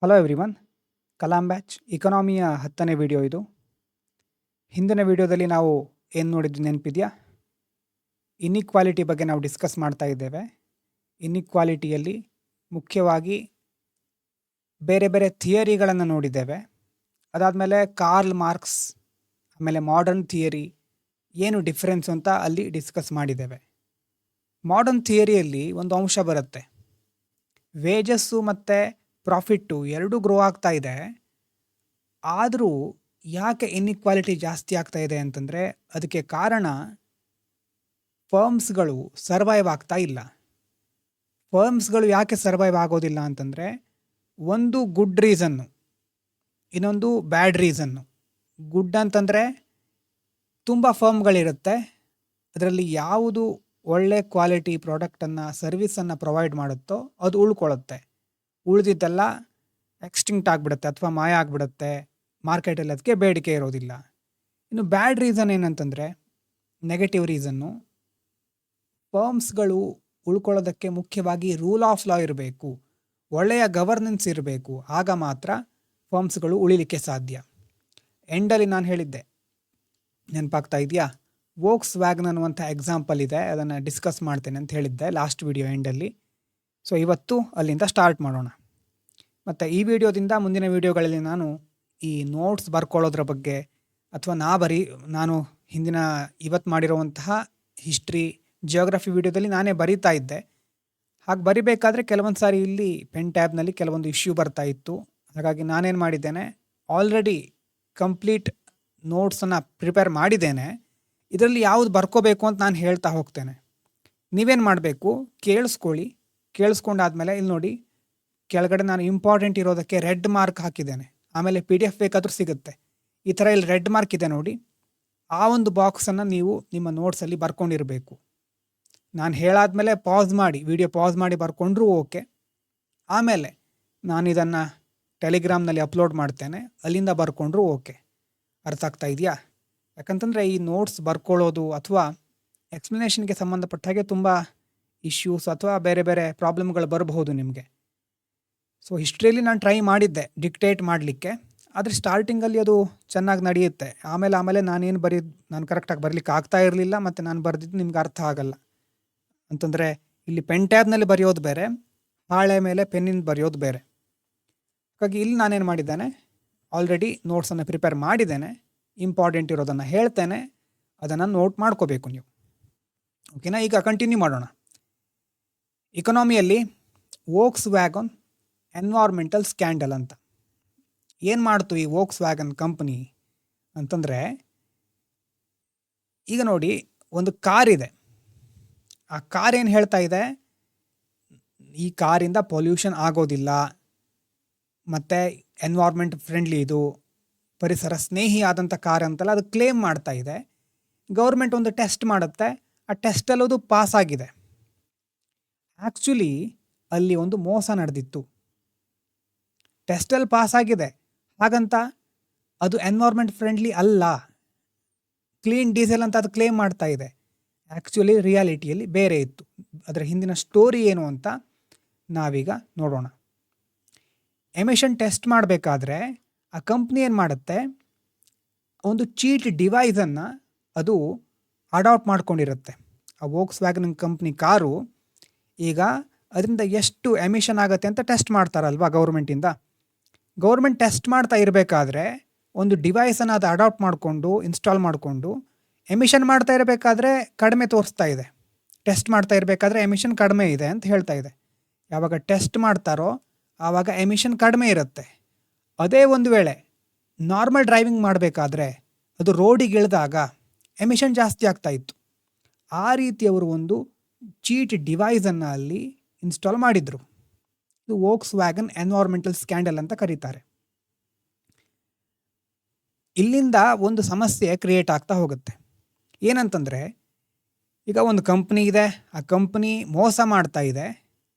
Hello everyone, Kalam batch ಇಕನಾಮಿಯ 10ನೇ video ಇದು. ಹಿಂದಿನ ವಿಡಿಯೋದಲ್ಲಿ ನಾವು ಏನು ನೋಡಿದ್ವಿ ನೆನಪಿದೆಯಾ? ಇನ್ಇಕ್ವಾಲಿಟಿ ಬಗ್ಗೆ ನಾವು ಡಿಸ್ಕಸ್ ಮಾಡ್ತಾ ಇದ್ದೇವೆ. ಇನ್ಇಕ್ವಾಲಿಟಿಯಲ್ಲಿ ಮುಖ್ಯವಾಗಿ ಬೇರೆ ಬೇರೆ ಥಿಯರಿಗಳನ್ನು ನೋಡಿದ್ದೇವೆ. ಅದಾದಮೇಲೆ ಕಾರ್ಲ್ ಮಾರ್ಕ್ಸ್, ಆಮೇಲೆ ಮಾಡರ್ನ್ ಥಿಯರಿ ಏನು ಡಿಫ್ರೆನ್ಸ್ ಅಂತ ಅಲ್ಲಿ ಡಿಸ್ಕಸ್ ಮಾಡಿದ್ದೇವೆ. ಮಾಡರ್ನ್ ಥಿಯರಿಯಲ್ಲಿ ಒಂದು ಅಂಶ ಬರುತ್ತೆ, ವೇಜಸ್ಸು ಮತ್ತು ಪ್ರಾಫಿಟ್ಟು ಎರಡೂ ಗ್ರೋ ಆಗ್ತಾ ಇದೆ. ಆದರೂ ಯಾಕೆ ಇನ್ಇಕ್ವಾಲಿಟಿ ಜಾಸ್ತಿ ಆಗ್ತಾ ಇದೆ ಅಂತಂದರೆ ಅದಕ್ಕೆ ಕಾರಣ ಫರ್ಮ್ಸ್ಗಳು ಸರ್ವೈವ್ ಆಗ್ತಾ ಇಲ್ಲ. ಫರ್ಮ್ಸ್ಗಳು ಯಾಕೆ ಸರ್ವೈವ್ ಆಗೋದಿಲ್ಲ ಅಂತಂದರೆ ಒಂದು ಗುಡ್ ರೀಸನ್ನು, ಇನ್ನೊಂದು ಬ್ಯಾಡ್ ರೀಸನ್ನು. ಗುಡ್ ಅಂತಂದರೆ ತುಂಬ ಫರ್ಮ್ಗಳಿರುತ್ತೆ, ಅದರಲ್ಲಿ ಯಾವುದು ಒಳ್ಳೆ ಕ್ವಾಲಿಟಿ ಪ್ರಾಡಕ್ಟನ್ನು ಸರ್ವಿಸನ್ನು ಪ್ರೊವೈಡ್ ಮಾಡುತ್ತೋ ಅದು ಉಳ್ಕೊಳ್ಳುತ್ತೆ. ಉಳಿದಿದ್ದೆಲ್ಲ ಎಕ್ಸ್ಟಿಂಕ್ಟ್ ಆಗಿಬಿಡುತ್ತೆ ಅಥವಾ ಮಾಯ ಆಗಿಬಿಡುತ್ತೆ, ಮಾರ್ಕೆಟಲ್ಲಿ ಅದಕ್ಕೆ ಬೇಡಿಕೆ ಇರೋದಿಲ್ಲ. ಇನ್ನು ಬ್ಯಾಡ್ ರೀಸನ್ ಏನಂತಂದರೆ, ನೆಗೆಟಿವ್ ರೀಸನ್ನು, ಫರ್ಮ್ಸ್ಗಳು ಉಳ್ಕೊಳ್ಳೋದಕ್ಕೆ ಮುಖ್ಯವಾಗಿ ರೂಲ್ ಆಫ್ ಲಾ ಇರಬೇಕು, ಒಳ್ಳೆಯ ಗವರ್ನೆನ್ಸ್ ಇರಬೇಕು, ಆಗ ಮಾತ್ರ ಫರ್ಮ್ಸ್ಗಳು ಉಳಿಲಿಕ್ಕೆ ಸಾಧ್ಯ. ಎಂಡಲ್ಲಿ ನಾನು ಹೇಳಿದ್ದೆ, ನೆನಪಾಗ್ತಾ ಇದೆಯಾ? ವೋಕ್ಸ್ ವ್ಯಾಗನ್ ಅನ್ನುವಂಥ ಎಕ್ಸಾಂಪಲ್ ಇದೆ, ಅದನ್ನು ಡಿಸ್ಕಸ್ ಮಾಡ್ತೇನೆ ಅಂತ ಹೇಳಿದ್ದೆ ಲಾಸ್ಟ್ ವಿಡಿಯೋ ಎಂಡಲ್ಲಿ. ಸೊ ಇವತ್ತು ಅಲ್ಲಿಂದ ಸ್ಟಾರ್ಟ್ ಮಾಡೋಣ. ಮತ್ತು ಈ ವಿಡಿಯೋದಿಂದ ಮುಂದಿನ ವಿಡಿಯೋಗಳಲ್ಲಿ ನಾನು ಈ ನೋಟ್ಸ್ ಬರ್ಕೊಳ್ಳೋದ್ರ ಬಗ್ಗೆ ಅಥವಾ ನಾನು ಹಿಂದಿನ ಇವತ್ತು ಮಾಡಿರುವಂತಹ ಹಿಸ್ಟ್ರಿ, ಜಿಯೋಗ್ರಫಿ ವಿಡಿಯೋದಲ್ಲಿ ನಾನೇ ಬರಿತಾ ಇದ್ದೆ. ಹಾಗೆ ಬರಿಬೇಕಾದ್ರೆ ಕೆಲವೊಂದು ಸಾರಿ ಇಲ್ಲಿ ಪೆನ್ ಟ್ಯಾಬ್ನಲ್ಲಿ ಕೆಲವೊಂದು ಇಶ್ಯೂ ಬರ್ತಾ ಇತ್ತು. ಹಾಗಾಗಿ ನಾನೇನು ಮಾಡಿದ್ದೇನೆ, ಆಲ್ರೆಡಿ ಕಂಪ್ಲೀಟ್ ನೋಟ್ಸನ್ನು ಪ್ರಿಪೇರ್ ಮಾಡಿದ್ದೇನೆ. ಇದರಲ್ಲಿ ಯಾವುದು ಬರ್ಕೋಬೇಕು ಅಂತ ನಾನು ಹೇಳ್ತಾ ಹೋಗ್ತೇನೆ. ನೀವೇನು ಮಾಡಬೇಕು, ಕೇಳಿಸ್ಕೊಂಡಾದ್ಮೇಲೆ ಇಲ್ಲಿ ನೋಡಿ, ಕೆಳಗಡೆ ನಾನು ಇಂಪಾರ್ಟೆಂಟ್ ಇರೋದಕ್ಕೆ ರೆಡ್ ಮಾರ್ಕ್ ಹಾಕಿದ್ದೇನೆ. ಆಮೇಲೆ PDF ಬೇಕಾದರೂ ಸಿಗುತ್ತೆ. ಈ ಥರ ಇಲ್ಲಿ ರೆಡ್ ಮಾರ್ಕ್ ಇದೆ ನೋಡಿ, ಆ ಒಂದು ಬಾಕ್ಸನ್ನು ನೀವು ನಿಮ್ಮ ನೋಟ್ಸಲ್ಲಿ ಬರ್ಕೊಂಡಿರಬೇಕು. ನಾನು ಹೇಳಾದ್ಮೇಲೆ ವಿಡಿಯೋ ಪಾಸ್ ಮಾಡಿ ಬರ್ಕೊಂಡ್ರೂ ಓಕೆ. ಆಮೇಲೆ ನಾನು ಇದನ್ನು ಟೆಲಿಗ್ರಾಮ್ನಲ್ಲಿ ಅಪ್ಲೋಡ್ ಮಾಡ್ತೇನೆ, ಅಲ್ಲಿಂದ ಬರ್ಕೊಂಡ್ರೂ ಓಕೆ. ಅರ್ಥ ಆಗ್ತಾ ಇದೆಯಾ? ಯಾಕಂತಂದರೆ ಈ ನೋಟ್ಸ್ ಬರ್ಕೊಳ್ಳೋದು ಅಥವಾ ಎಕ್ಸ್ಪ್ಲನೇಷನ್ಗೆ ಸಂಬಂಧಪಟ್ಟ ಹಾಗೆ ತುಂಬ ಇಶ್ಯೂಸ್ ಅಥವಾ ಬೇರೆ ಬೇರೆ ಪ್ರಾಬ್ಲಮ್ಗಳು ಬರಬಹುದು ನಿಮಗೆ. ಸೊ ಹಿಸ್ಟ್ರಿಯಲ್ಲಿ ನಾನು ಟ್ರೈ ಮಾಡಿದ್ದೆ ಡಿಕ್ಟೇಟ್ ಮಾಡಲಿಕ್ಕೆ, ಆದರೆ ಸ್ಟಾರ್ಟಿಂಗಲ್ಲಿ ಅದು ಚೆನ್ನಾಗಿ ನಡೆಯುತ್ತೆ. ಆಮೇಲೆ ನಾನು ಕರೆಕ್ಟಾಗಿ ಬರಲಿಕ್ಕೆ ಆಗ್ತಾ ಇರಲಿಲ್ಲ, ಮತ್ತು ನಾನು ಬರೆದಿದ್ದು ನಿಮ್ಗೆ ಅರ್ಥ ಆಗಲ್ಲ. ಅಂತಂದರೆ ಇಲ್ಲಿ ಪೆನ್ ಟ್ಯಾಬ್ನಲ್ಲಿ ಬರೆಯೋದು ಬೇರೆ, ಹಾಳೆ ಮೇಲೆ ಪೆನ್ನಿಂದ ಬರೆಯೋದು ಬೇರೆ. ಹಾಗಾಗಿ ಇಲ್ಲಿ ನಾನೇನು ಮಾಡಿದ್ದೇನೆ, ಆಲ್ರೆಡಿ ನೋಟ್ಸನ್ನು ಪ್ರಿಪೇರ್ ಮಾಡಿದ್ದೇನೆ. ಇಂಪಾರ್ಟೆಂಟ್ ಇರೋದನ್ನು ಹೇಳ್ತೇನೆ, ಅದನ್ನು ನೋಟ್ ಮಾಡ್ಕೋಬೇಕು ನೀವು. ಓಕೆನಾ? ಈಗ ಕಂಟಿನ್ಯೂ ಮಾಡೋಣ. ಇಕನಾಮಿಯಲ್ಲಿ ವೋಕ್ಸ್ ವ್ಯಾಗನ್ ಎನ್ವೈರ್ಮೆಂಟಲ್ ಸ್ಕ್ಯಾಂಡಲ್ ಅಂತ ಏನು ಮಾಡ್ತು ಈ ವೋಕ್ಸ್ ವ್ಯಾಗನ್ ಕಂಪನಿ ಅಂತಂದರೆ, ಈಗ ನೋಡಿ, ಒಂದು ಕಾರ್ ಇದೆ. ಆ ಕಾರ್ ಏನು ಹೇಳ್ತಾ ಇದೆ, ಈ ಕಾರಿಂದ ಪೊಲ್ಯೂಷನ್ ಆಗೋದಿಲ್ಲ, ಮತ್ತು ಎನ್ವೈರ್ಮೆಂಟ್ ಫ್ರೆಂಡ್ಲಿ, ಇದು ಪರಿಸರ ಸ್ನೇಹಿ ಆದಂಥ ಕಾರ್ ಅಂತೆಲ್ಲ ಅದು ಕ್ಲೇಮ್ ಮಾಡ್ತಾ ಇದೆ. ಗೌರ್ಮೆಂಟ್ ಒಂದು ಟೆಸ್ಟ್ ಮಾಡುತ್ತೆ, ಆ ಟೆಸ್ಟಲ್ಲಿ ಅದು ಪಾಸ್ ಆಗಿದೆ. ಆ್ಯಕ್ಚುಲಿ ಅಲ್ಲಿ ಒಂದು ಮೋಸ ನಡೆದಿತ್ತು. ಟೆಸ್ಟಲ್ಲಿ ಪಾಸ್ ಆಗಿದೆ, ಹಾಗಂತ ಅದು ಎನ್ವೈರ್ಮೆಂಟ್ ಫ್ರೆಂಡ್ಲಿ ಅಲ್ಲ, ಕ್ಲೀನ್ ಡೀಸೆಲ್ ಅಂತ ಅದು ಕ್ಲೇಮ್ ಮಾಡ್ತಾ ಇದೆ. ಆ್ಯಕ್ಚುಲಿ ರಿಯಾಲಿಟಿಯಲ್ಲಿ ಬೇರೆ ಇತ್ತು. ಅದರ ಹಿಂದಿನ ಸ್ಟೋರಿ ಏನು ಅಂತ ನಾವೀಗ ನೋಡೋಣ. ಎಮಿಷನ್ ಟೆಸ್ಟ್ ಮಾಡಬೇಕಾದ್ರೆ ಆ ಕಂಪ್ನಿ ಏನು ಮಾಡುತ್ತೆ, ಒಂದು ಚೀಟ್ ಡಿವೈಸನ್ನು ಅದು ಅಡಾಪ್ಟ್ ಮಾಡ್ಕೊಂಡಿರುತ್ತೆ. ಆ ವೋಕ್ಸ್ ವ್ಯಾಗನ್ ಕಂಪ್ನಿ ಕಾರು ಈಗ ಅದರಿಂದ ಎಷ್ಟು ಎಮಿಷನ್ ಆಗುತ್ತೆ ಅಂತ ಟೆಸ್ಟ್ ಮಾಡ್ತಾರಲ್ವ ಗೌರ್ಮೆಂಟಿಂದ. ಗೌರ್ಮೆಂಟ್ ಟೆಸ್ಟ್ ಮಾಡ್ತಾ ಇರಬೇಕಾದ್ರೆ ಒಂದು ಡಿವೈಸನ್ನು ಅದು ಅಡಾಪ್ಟ್ ಮಾಡಿಕೊಂಡು ಇನ್ಸ್ಟಾಲ್ ಮಾಡಿಕೊಂಡು ಎಮಿಷನ್ ಮಾಡ್ತಾ ಇರಬೇಕಾದ್ರೆ ಕಡಿಮೆ ತೋರಿಸ್ತಾ ಇದೆ, ಟೆಸ್ಟ್ ಮಾಡ್ತಾ ಇರಬೇಕಾದ್ರೆ ಎಮಿಷನ್ ಕಡಿಮೆ ಇದೆ ಅಂತ ಹೇಳ್ತಾ ಇದೆ. ಯಾವಾಗ ಟೆಸ್ಟ್ ಮಾಡ್ತಾರೋ ಆವಾಗ ಎಮಿಷನ್ ಕಡಿಮೆ ಇರುತ್ತೆ. ಅದೇ ಒಂದು ವೇಳೆ ನಾರ್ಮಲ್ ಡ್ರೈವಿಂಗ್ ಮಾಡಬೇಕಾದ್ರೆ ಅದು ರೋಡಿಗೆ ಇಳಿದಾಗ ಎಮಿಷನ್ ಜಾಸ್ತಿ ಆಗ್ತಾ ಇತ್ತು. ಆ ರೀತಿ ಅವರು ಒಂದು ಚೀಟ್ ಡಿವೈಸನ್ನು ಅಲ್ಲಿ ಇನ್ಸ್ಟಾಲ್ ಮಾಡಿದರು. ಇದು ವೋಕ್ಸ್ ವ್ಯಾಗನ್ ಎನ್ವೈರ್ಮೆಂಟಲ್ ಸ್ಕ್ಯಾಂಡಲ್ ಅಂತ ಕರೀತಾರೆ. ಇಲ್ಲಿಂದ ಒಂದು ಸಮಸ್ಯೆ ಕ್ರಿಯೇಟ್ ಆಗ್ತಾ ಹೋಗುತ್ತೆ. ಏನಂತಂದರೆ, ಈಗ ಒಂದು ಕಂಪ್ನಿ ಇದೆ, ಆ ಕಂಪ್ನಿ ಮೋಸ ಮಾಡ್ತಾ ಇದೆ.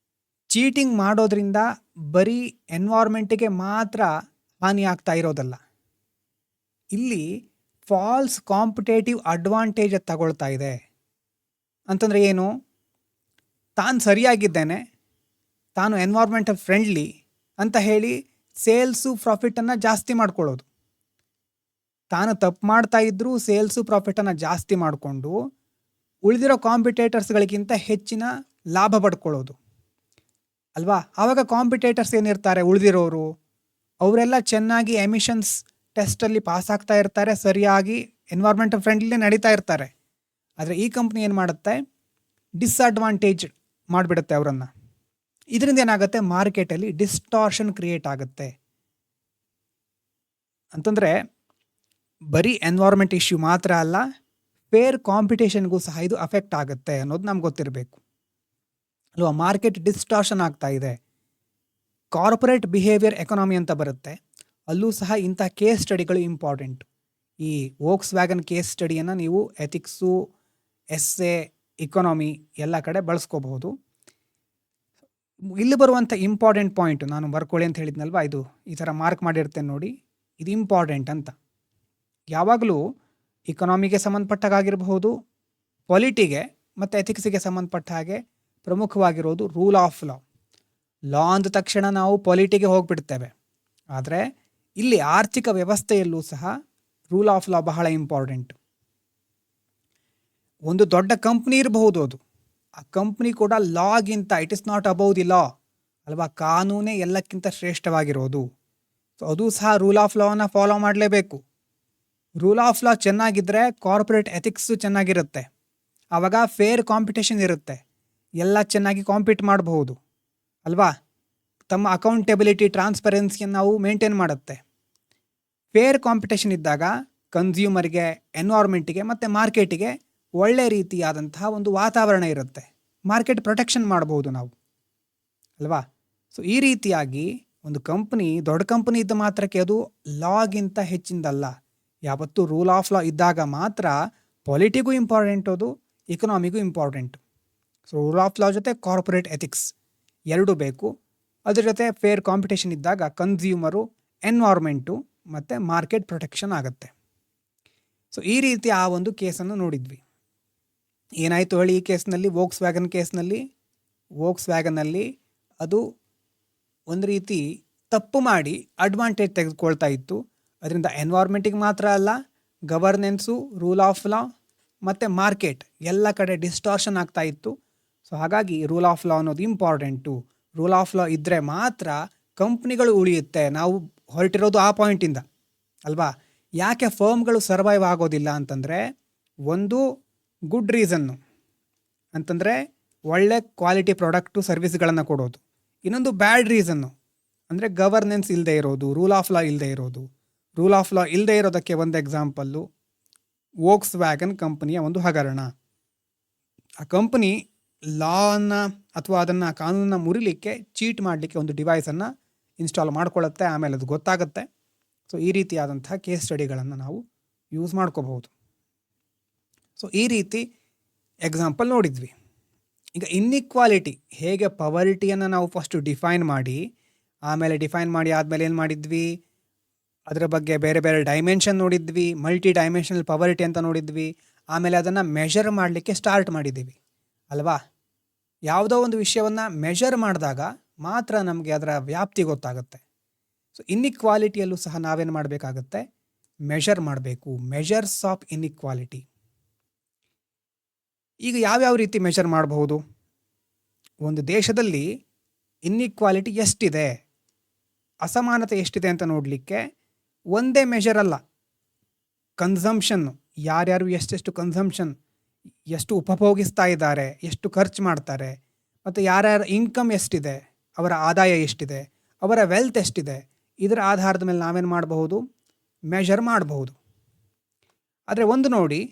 ಚೀಟಿಂಗ್ ಮಾಡೋದ್ರಿಂದ ಬರೀ ಎನ್ವೈರ್ಮೆಂಟಿಗೆ ಮಾತ್ರ ಹಾನಿ ಆಗ್ತಾ ಇರೋದಲ್ಲ, ಇಲ್ಲಿ ಫಾಲ್ಸ್ ಕಾಂಪಿಟೇಟಿವ್ ಅಡ್ವಾಂಟೇಜ್ ತಗೊಳ್ತಾ ಇದೆ. ಅಂತಂದರೆ ಏನು? ತಾನು ಸರಿಯಾಗಿದ್ದೇನೆ, ತಾನು ಎನ್ವೈರ್ಮೆಂಟಲ್ ಫ್ರೆಂಡ್ಲಿ ಅಂತ ಹೇಳಿ ಸೇಲ್ಸು ಪ್ರಾಫಿಟನ್ನು ಜಾಸ್ತಿ ಮಾಡ್ಕೊಳ್ಳೋದು. ತಾನು ತಪ್ಪು ಮಾಡ್ತಾ ಇದ್ರೂ ಸೇಲ್ಸು ಪ್ರಾಫಿಟನ್ನು ಜಾಸ್ತಿ ಮಾಡಿಕೊಂಡು ಉಳಿದಿರೋ ಕಾಂಪಿಟೇಟರ್ಸ್ಗಳಿಗಿಂತ ಹೆಚ್ಚಿನ ಲಾಭ ಪಡ್ಕೊಳ್ಳೋದು ಅಲ್ವಾ. ಆವಾಗ ಕಾಂಪಿಟೇಟರ್ಸ್ ಏನಿರ್ತಾರೆ ಉಳಿದಿರೋರು, ಅವರೆಲ್ಲ ಚೆನ್ನಾಗಿ ಎಮಿಷನ್ಸ್ ಟೆಸ್ಟಲ್ಲಿ ಪಾಸ್ ಆಗ್ತಾ ಇರ್ತಾರೆ, ಸರಿಯಾಗಿ ಎನ್ವೈರ್ಮೆಂಟ್ ಫ್ರೆಂಡ್ಲಿ ನಡೀತಾ ಇರ್ತಾರೆ. ಆದರೆ ಈ ಕಂಪ್ನಿ ಏನು ಮಾಡುತ್ತೆ, ಡಿಸ್ಅಡ್ವಾಂಟೇಜ್ ಮಾಡಿಬಿಡುತ್ತೆ ಅವರನ್ನು. ಇದರಿಂದ ಏನಾಗುತ್ತೆ, ಮಾರ್ಕೆಟಲ್ಲಿ ಡಿಸ್ಟಾರ್ಷನ್ ಕ್ರಿಯೇಟ್ ಆಗುತ್ತೆ. ಅಂತಂದರೆ ಬರೀ ಎನ್ವೈರ್ಮೆಂಟ್ ಇಶ್ಯೂ ಮಾತ್ರ ಅಲ್ಲ, ಫೇರ್ ಕಾಂಪಿಟೇಷನ್ಗೂ ಸಹ ಇದು ಅಫೆಕ್ಟ್ ಆಗುತ್ತೆ ಅನ್ನೋದು ನಮ್ಗೆ ಗೊತ್ತಿರಬೇಕು ಅಲ್ವಾ. ಮಾರ್ಕೆಟ್ ಡಿಸ್ಟಾರ್ಷನ್ ಆಗ್ತಾ ಇದೆ. ಕಾರ್ಪೊರೇಟ್ ಬಿಹೇವಿಯರ್ ಎಕಾನಮಿ ಅಂತ ಬರುತ್ತೆ, ಅಲ್ಲೂ ಸಹ ಇಂಥ ಕೇಸ್ ಸ್ಟಡಿಗಳು ಇಂಪಾರ್ಟೆಂಟ್. ಈ ವೋಕ್ಸ್ ವ್ಯಾಗನ್ ಕೇಸ್ ಸ್ಟಡಿಯನ್ನು ನೀವು ಎಥಿಕ್ಸು, ಎಸ್ಸೆ, ಇಕಾನಮಿ ಎಲ್ಲ ಕಡೆ ಬಳಸ್ಕೋಬಹುದು. ಇಲ್ಲಿ ಬರುವಂಥ ಇಂಪಾರ್ಟೆಂಟ್ ಪಾಯಿಂಟ್ ನಾನು ಬರ್ಕೊಳ್ಳಿ ಅಂತ ಹೇಳಿದ್ನಲ್ವ, ಇದು ಈ ಥರ ಮಾರ್ಕ್ ಮಾಡಿರ್ತೇನೆ ನೋಡಿ, ಇದು ಇಂಪಾರ್ಟೆಂಟ್ ಅಂತ. ಯಾವಾಗಲೂ ಇಕಾನಮಿಗೆ ಸಂಬಂಧಪಟ್ಟಾಗಿರಬಹುದು, ಪೊಲಿಟಿಗೆ ಮತ್ತು ಎಥಿಕ್ಸಿಗೆ ಸಂಬಂಧಪಟ್ಟ ಹಾಗೆ ಪ್ರಮುಖವಾಗಿರೋದು ರೂಲ್ ಆಫ್ ಲಾ. ಲಾ ಅಂದ ತಕ್ಷಣ ನಾವು ಪೊಲಿಟಿಗೆ ಹೋಗ್ಬಿಡ್ತೇವೆ. ಆದರೆ ಇಲ್ಲಿ ಆರ್ಥಿಕ ವ್ಯವಸ್ಥೆಯಲ್ಲೂ ಸಹ ರೂಲ್ ಆಫ್ ಲಾ ಬಹಳ ಇಂಪಾರ್ಟೆಂಟ್. ಒಂದು ದೊಡ್ಡ ಕಂಪ್ನಿ ಇರಬಹುದು, ಅದು ಆ ಕಂಪ್ನಿ ಕೂಡ ಲಾಗಿಂತ it is not above the law ಅಲ್ವಾ. ಕಾನೂನೇ ಎಲ್ಲಕ್ಕಿಂತ ಶ್ರೇಷ್ಠವಾಗಿರೋದು. ಸೊ ಅದು ಸಹ ರೂಲ್ ಆಫ್ ಲಾನ ಫಾಲೋ ಮಾಡಲೇಬೇಕು. ರೂಲ್ ಆಫ್ ಲಾ ಚೆನ್ನಾಗಿದ್ದರೆ ಕಾರ್ಪೊರೇಟ್ ಎಥಿಕ್ಸು ಚೆನ್ನಾಗಿರುತ್ತೆ. ಆವಾಗ ಫೇರ್ ಕಾಂಪಿಟೇಷನ್ ಇರುತ್ತೆ, ಎಲ್ಲ ಚೆನ್ನಾಗಿ ಕಾಂಪೀಟ್ ಮಾಡಬಹುದು ಅಲ್ವಾ. ತಮ್ಮ ಅಕೌಂಟೆಬಿಲಿಟಿ, ಟ್ರಾನ್ಸ್ಪರೆನ್ಸಿಯನ್ನು ನಾವು ಮೇಂಟೈನ್ ಮಾಡುತ್ತೆ. ಫೇರ್ ಕಾಂಪಿಟೇಷನ್ ಇದ್ದಾಗ ಕನ್ಸ್ಯೂಮರ್ಗೆ, ಎನ್ವೈರ್ಮೆಂಟಿಗೆ ಮತ್ತು ಮಾರ್ಕೆಟಿಗೆ ಒಳ್ಳೆ ರೀತಿಯಾದಂತಹ ಒಂದು ವಾತಾವರಣ ಇರುತ್ತೆ. ಮಾರ್ಕೆಟ್ ಪ್ರೊಟೆಕ್ಷನ್ ಮಾಡಬಹುದು ನಾವು ಅಲ್ವಾ. ಸೊ ಈ ರೀತಿಯಾಗಿ ಒಂದು ಕಂಪ್ನಿ ದೊಡ್ಡ ಕಂಪ್ನಿ ಇದ್ದ ಮಾತ್ರಕ್ಕೆ ಅದು ಲಾಗಿಂತ ಹೆಚ್ಚಿಂದಲ್ಲ. ಯಾವತ್ತೂ ರೂಲ್ ಆಫ್ ಲಾ ಇದ್ದಾಗ ಮಾತ್ರ ಪೊಲಿಟಿಗೂ ಇಂಪಾರ್ಟೆಂಟ್, ಅದು ಇಕನಾಮಿಗೂ important. So rule of law ಜೊತೆ ಕಾರ್ಪೊರೇಟ್ ಎಥಿಕ್ಸ್ ಎರಡೂ ಬೇಕು. ಅದ್ರ ಜೊತೆ ಫೇರ್ ಕಾಂಪಿಟೇಷನ್ ಇದ್ದಾಗ ಕನ್ಸ್ಯೂಮರು, ಎನ್ವೈರ್ಮೆಂಟು ಮತ್ತು ಮಾರ್ಕೆಟ್ ಪ್ರೊಟೆಕ್ಷನ್ ಆಗುತ್ತೆ. ಸೊ ಈ ರೀತಿ ಆ ಒಂದು ಕೇಸನ್ನು ನೋಡಿದ್ವಿ. ಏನಾಯಿತು ಹೇಳಿ ಈ ಕೇಸ್ನಲ್ಲಿ, ವೋಕ್ಸ್ ವ್ಯಾಗನ್ನಲ್ಲಿ ಅದು ಒಂದು ರೀತಿ ತಪ್ಪು ಮಾಡಿ ಅಡ್ವಾಂಟೇಜ್ ತೆಗೆದುಕೊಳ್ತಾ ಇತ್ತು. ಅದರಿಂದ ಎನ್ವೈರ್ಮೆಂಟಿಗೆ ಮಾತ್ರ ಅಲ್ಲ, ಗವರ್ನೆನ್ಸು, ರೂಲ್ ಆಫ್ ಲಾ ಮತ್ತು ಮಾರ್ಕೆಟ್ ಎಲ್ಲ ಕಡೆ ಡಿಸ್ಟಾರ್ಷನ್ ಆಗ್ತಾ ಇತ್ತು. ಸೊ ಹಾಗಾಗಿ ರೂಲ್ ಆಫ್ ಲಾ ಅನ್ನೋದು ಇಂಪಾರ್ಟೆಂಟು. ರೂಲ್ ಆಫ್ ಲಾ ಇದ್ದರೆ ಮಾತ್ರ ಕಂಪ್ನಿಗಳು ಉಳಿಯುತ್ತೆ. ನಾವು ಹೊರಟಿರೋದು ಆ ಪಾಯಿಂಟಿಂದ ಅಲ್ವಾ. ಯಾಕೆ ಫರ್ಮ್ಗಳು ಸರ್ವೈವ್ ಆಗೋದಿಲ್ಲ ಅಂತಂದರೆ, ಒಂದು ಗುಡ್ ರೀಸನ್ನು ಅಂತಂದರೆ ಒಳ್ಳೆ ಕ್ವಾಲಿಟಿ ಪ್ರಾಡಕ್ಟು ಸರ್ವಿಸ್ಗಳನ್ನು ಕೊಡೋದು. ಇನ್ನೊಂದು ಬ್ಯಾಡ್ ರೀಸನ್ನು ಅಂದರೆ ಗವರ್ನೆನ್ಸ್ ಇಲ್ಲದೆ ಇರೋದು, ರೂಲ್ ಆಫ್ ಲಾ ಇಲ್ಲದೆ ಇರೋದು. ರೂಲ್ ಆಫ್ ಲಾ ಇಲ್ಲದೆ ಇರೋದಕ್ಕೆ ಒಂದು ಎಕ್ಸಾಂಪಲ್ಲು ವೋಕ್ಸ್ ವ್ಯಾಗನ್ ಕಂಪನಿಯ ಒಂದು ಹಗರಣ. ಆ ಕಂಪನಿ ಲಾನ ಅಥವಾ ಅದನ್ನು ಕಾನೂನನ್ನು ಮುರಿಲಿಕ್ಕೆ, ಚೀಟ್ ಮಾಡಲಿಕ್ಕೆ ಒಂದು ಡಿವೈಸನ್ನು ಇನ್ಸ್ಟಾಲ್ ಮಾಡ್ಕೊಳ್ಳುತ್ತೆ. ಆಮೇಲೆ ಅದು ಗೊತ್ತಾಗುತ್ತೆ. ಸೊ ಈ ರೀತಿಯಾದಂತಹ ಕೇಸ್ ಸ್ಟಡಿಗಳನ್ನು ನಾವು ಯೂಸ್ ಮಾಡ್ಕೋಬಹುದು. ಸೊ ಈ ರೀತಿ ಎಕ್ಸಾಂಪಲ್ ನೋಡಿದ್ವಿ. ಈಗ ಇನ್ಇಕ್ವಾಲಿಟಿ, ಹೇಗೆ ಪವರ್ಟಿಯನ್ನು ನಾವು ಫಸ್ಟು ಡಿಫೈನ್ ಮಾಡಿ ಆದಮೇಲೆ ಏನು ಮಾಡಿದ್ವಿ, ಅದರ ಬಗ್ಗೆ ಬೇರೆ ಬೇರೆ ಡೈಮೆನ್ಷನ್ ನೋಡಿದ್ವಿ. ಮಲ್ಟಿ ಡೈಮೆನ್ಷನಲ್ ಪವರ್ಟಿ ಅಂತ ನೋಡಿದ್ವಿ. ಆಮೇಲೆ ಅದನ್ನು ಮೆಷರ್ ಮಾಡಲಿಕ್ಕೆ ಸ್ಟಾರ್ಟ್ ಮಾಡಿದ್ದೀವಿ ಅಲ್ವಾ. ಯಾವುದೋ ಒಂದು ವಿಷಯವನ್ನು ಮೆಷರ್ ಮಾಡಿದಾಗ ಮಾತ್ರ ನಮಗೆ ಅದರ ವ್ಯಾಪ್ತಿ ಗೊತ್ತಾಗುತ್ತೆ. ಸೊ ಇನ್ಇಕ್ವಾಲಿಟಿಯಲ್ಲೂ ಸಹ ನಾವೇನು ಮಾಡಬೇಕಾಗತ್ತೆ, ಮೆಷರ್ ಮಾಡಬೇಕು. Measures of inequality. ಈಗ ಯಾವ್ಯಾವ ರೀತಿ ಮೆಷರ್ ಮಾಡಬಹುದು? ಒಂದು ದೇಶದಲ್ಲಿ ಇನ್ಇಕ್ವಾಲಿಟಿ ಎಷ್ಟಿದೆ, ಅಸಮಾನತೆ ಎಷ್ಟಿದೆ ಅಂತ ನೋಡಲಿಕ್ಕೆ ಒಂದೇ ಮೆಷರ್ ಅಲ್ಲ, ಕನ್ಸಂಪ್ಷನ್ನು, ಯಾರ್ಯಾರು ಎಷ್ಟೆಷ್ಟು ಕನ್ಸಂಪ್ಷನ್, ಎಷ್ಟು ಉಪಭೋಗಿಸ್ತಾ ಇದ್ದಾರೆ, ಎಷ್ಟು ಖರ್ಚು ಮಾಡ್ತಾರೆ, ಮತ್ತು ಯಾರ್ಯಾರ ಇನ್ಕಮ್ ಎಷ್ಟಿದೆ, ಅವರ ಆದಾಯ ಎಷ್ಟಿದೆ, ಅವರ ವೆಲ್ತ್ ಎಷ್ಟಿದೆ, ಇದರ ಆಧಾರದ ಮೇಲೆ ನಾವೇನು ಮಾಡಬಹುದು, ಮೆಷರ್ ಮಾಡಬಹುದು. ಆದರೆ ಒಂದು ನೋಡಿ,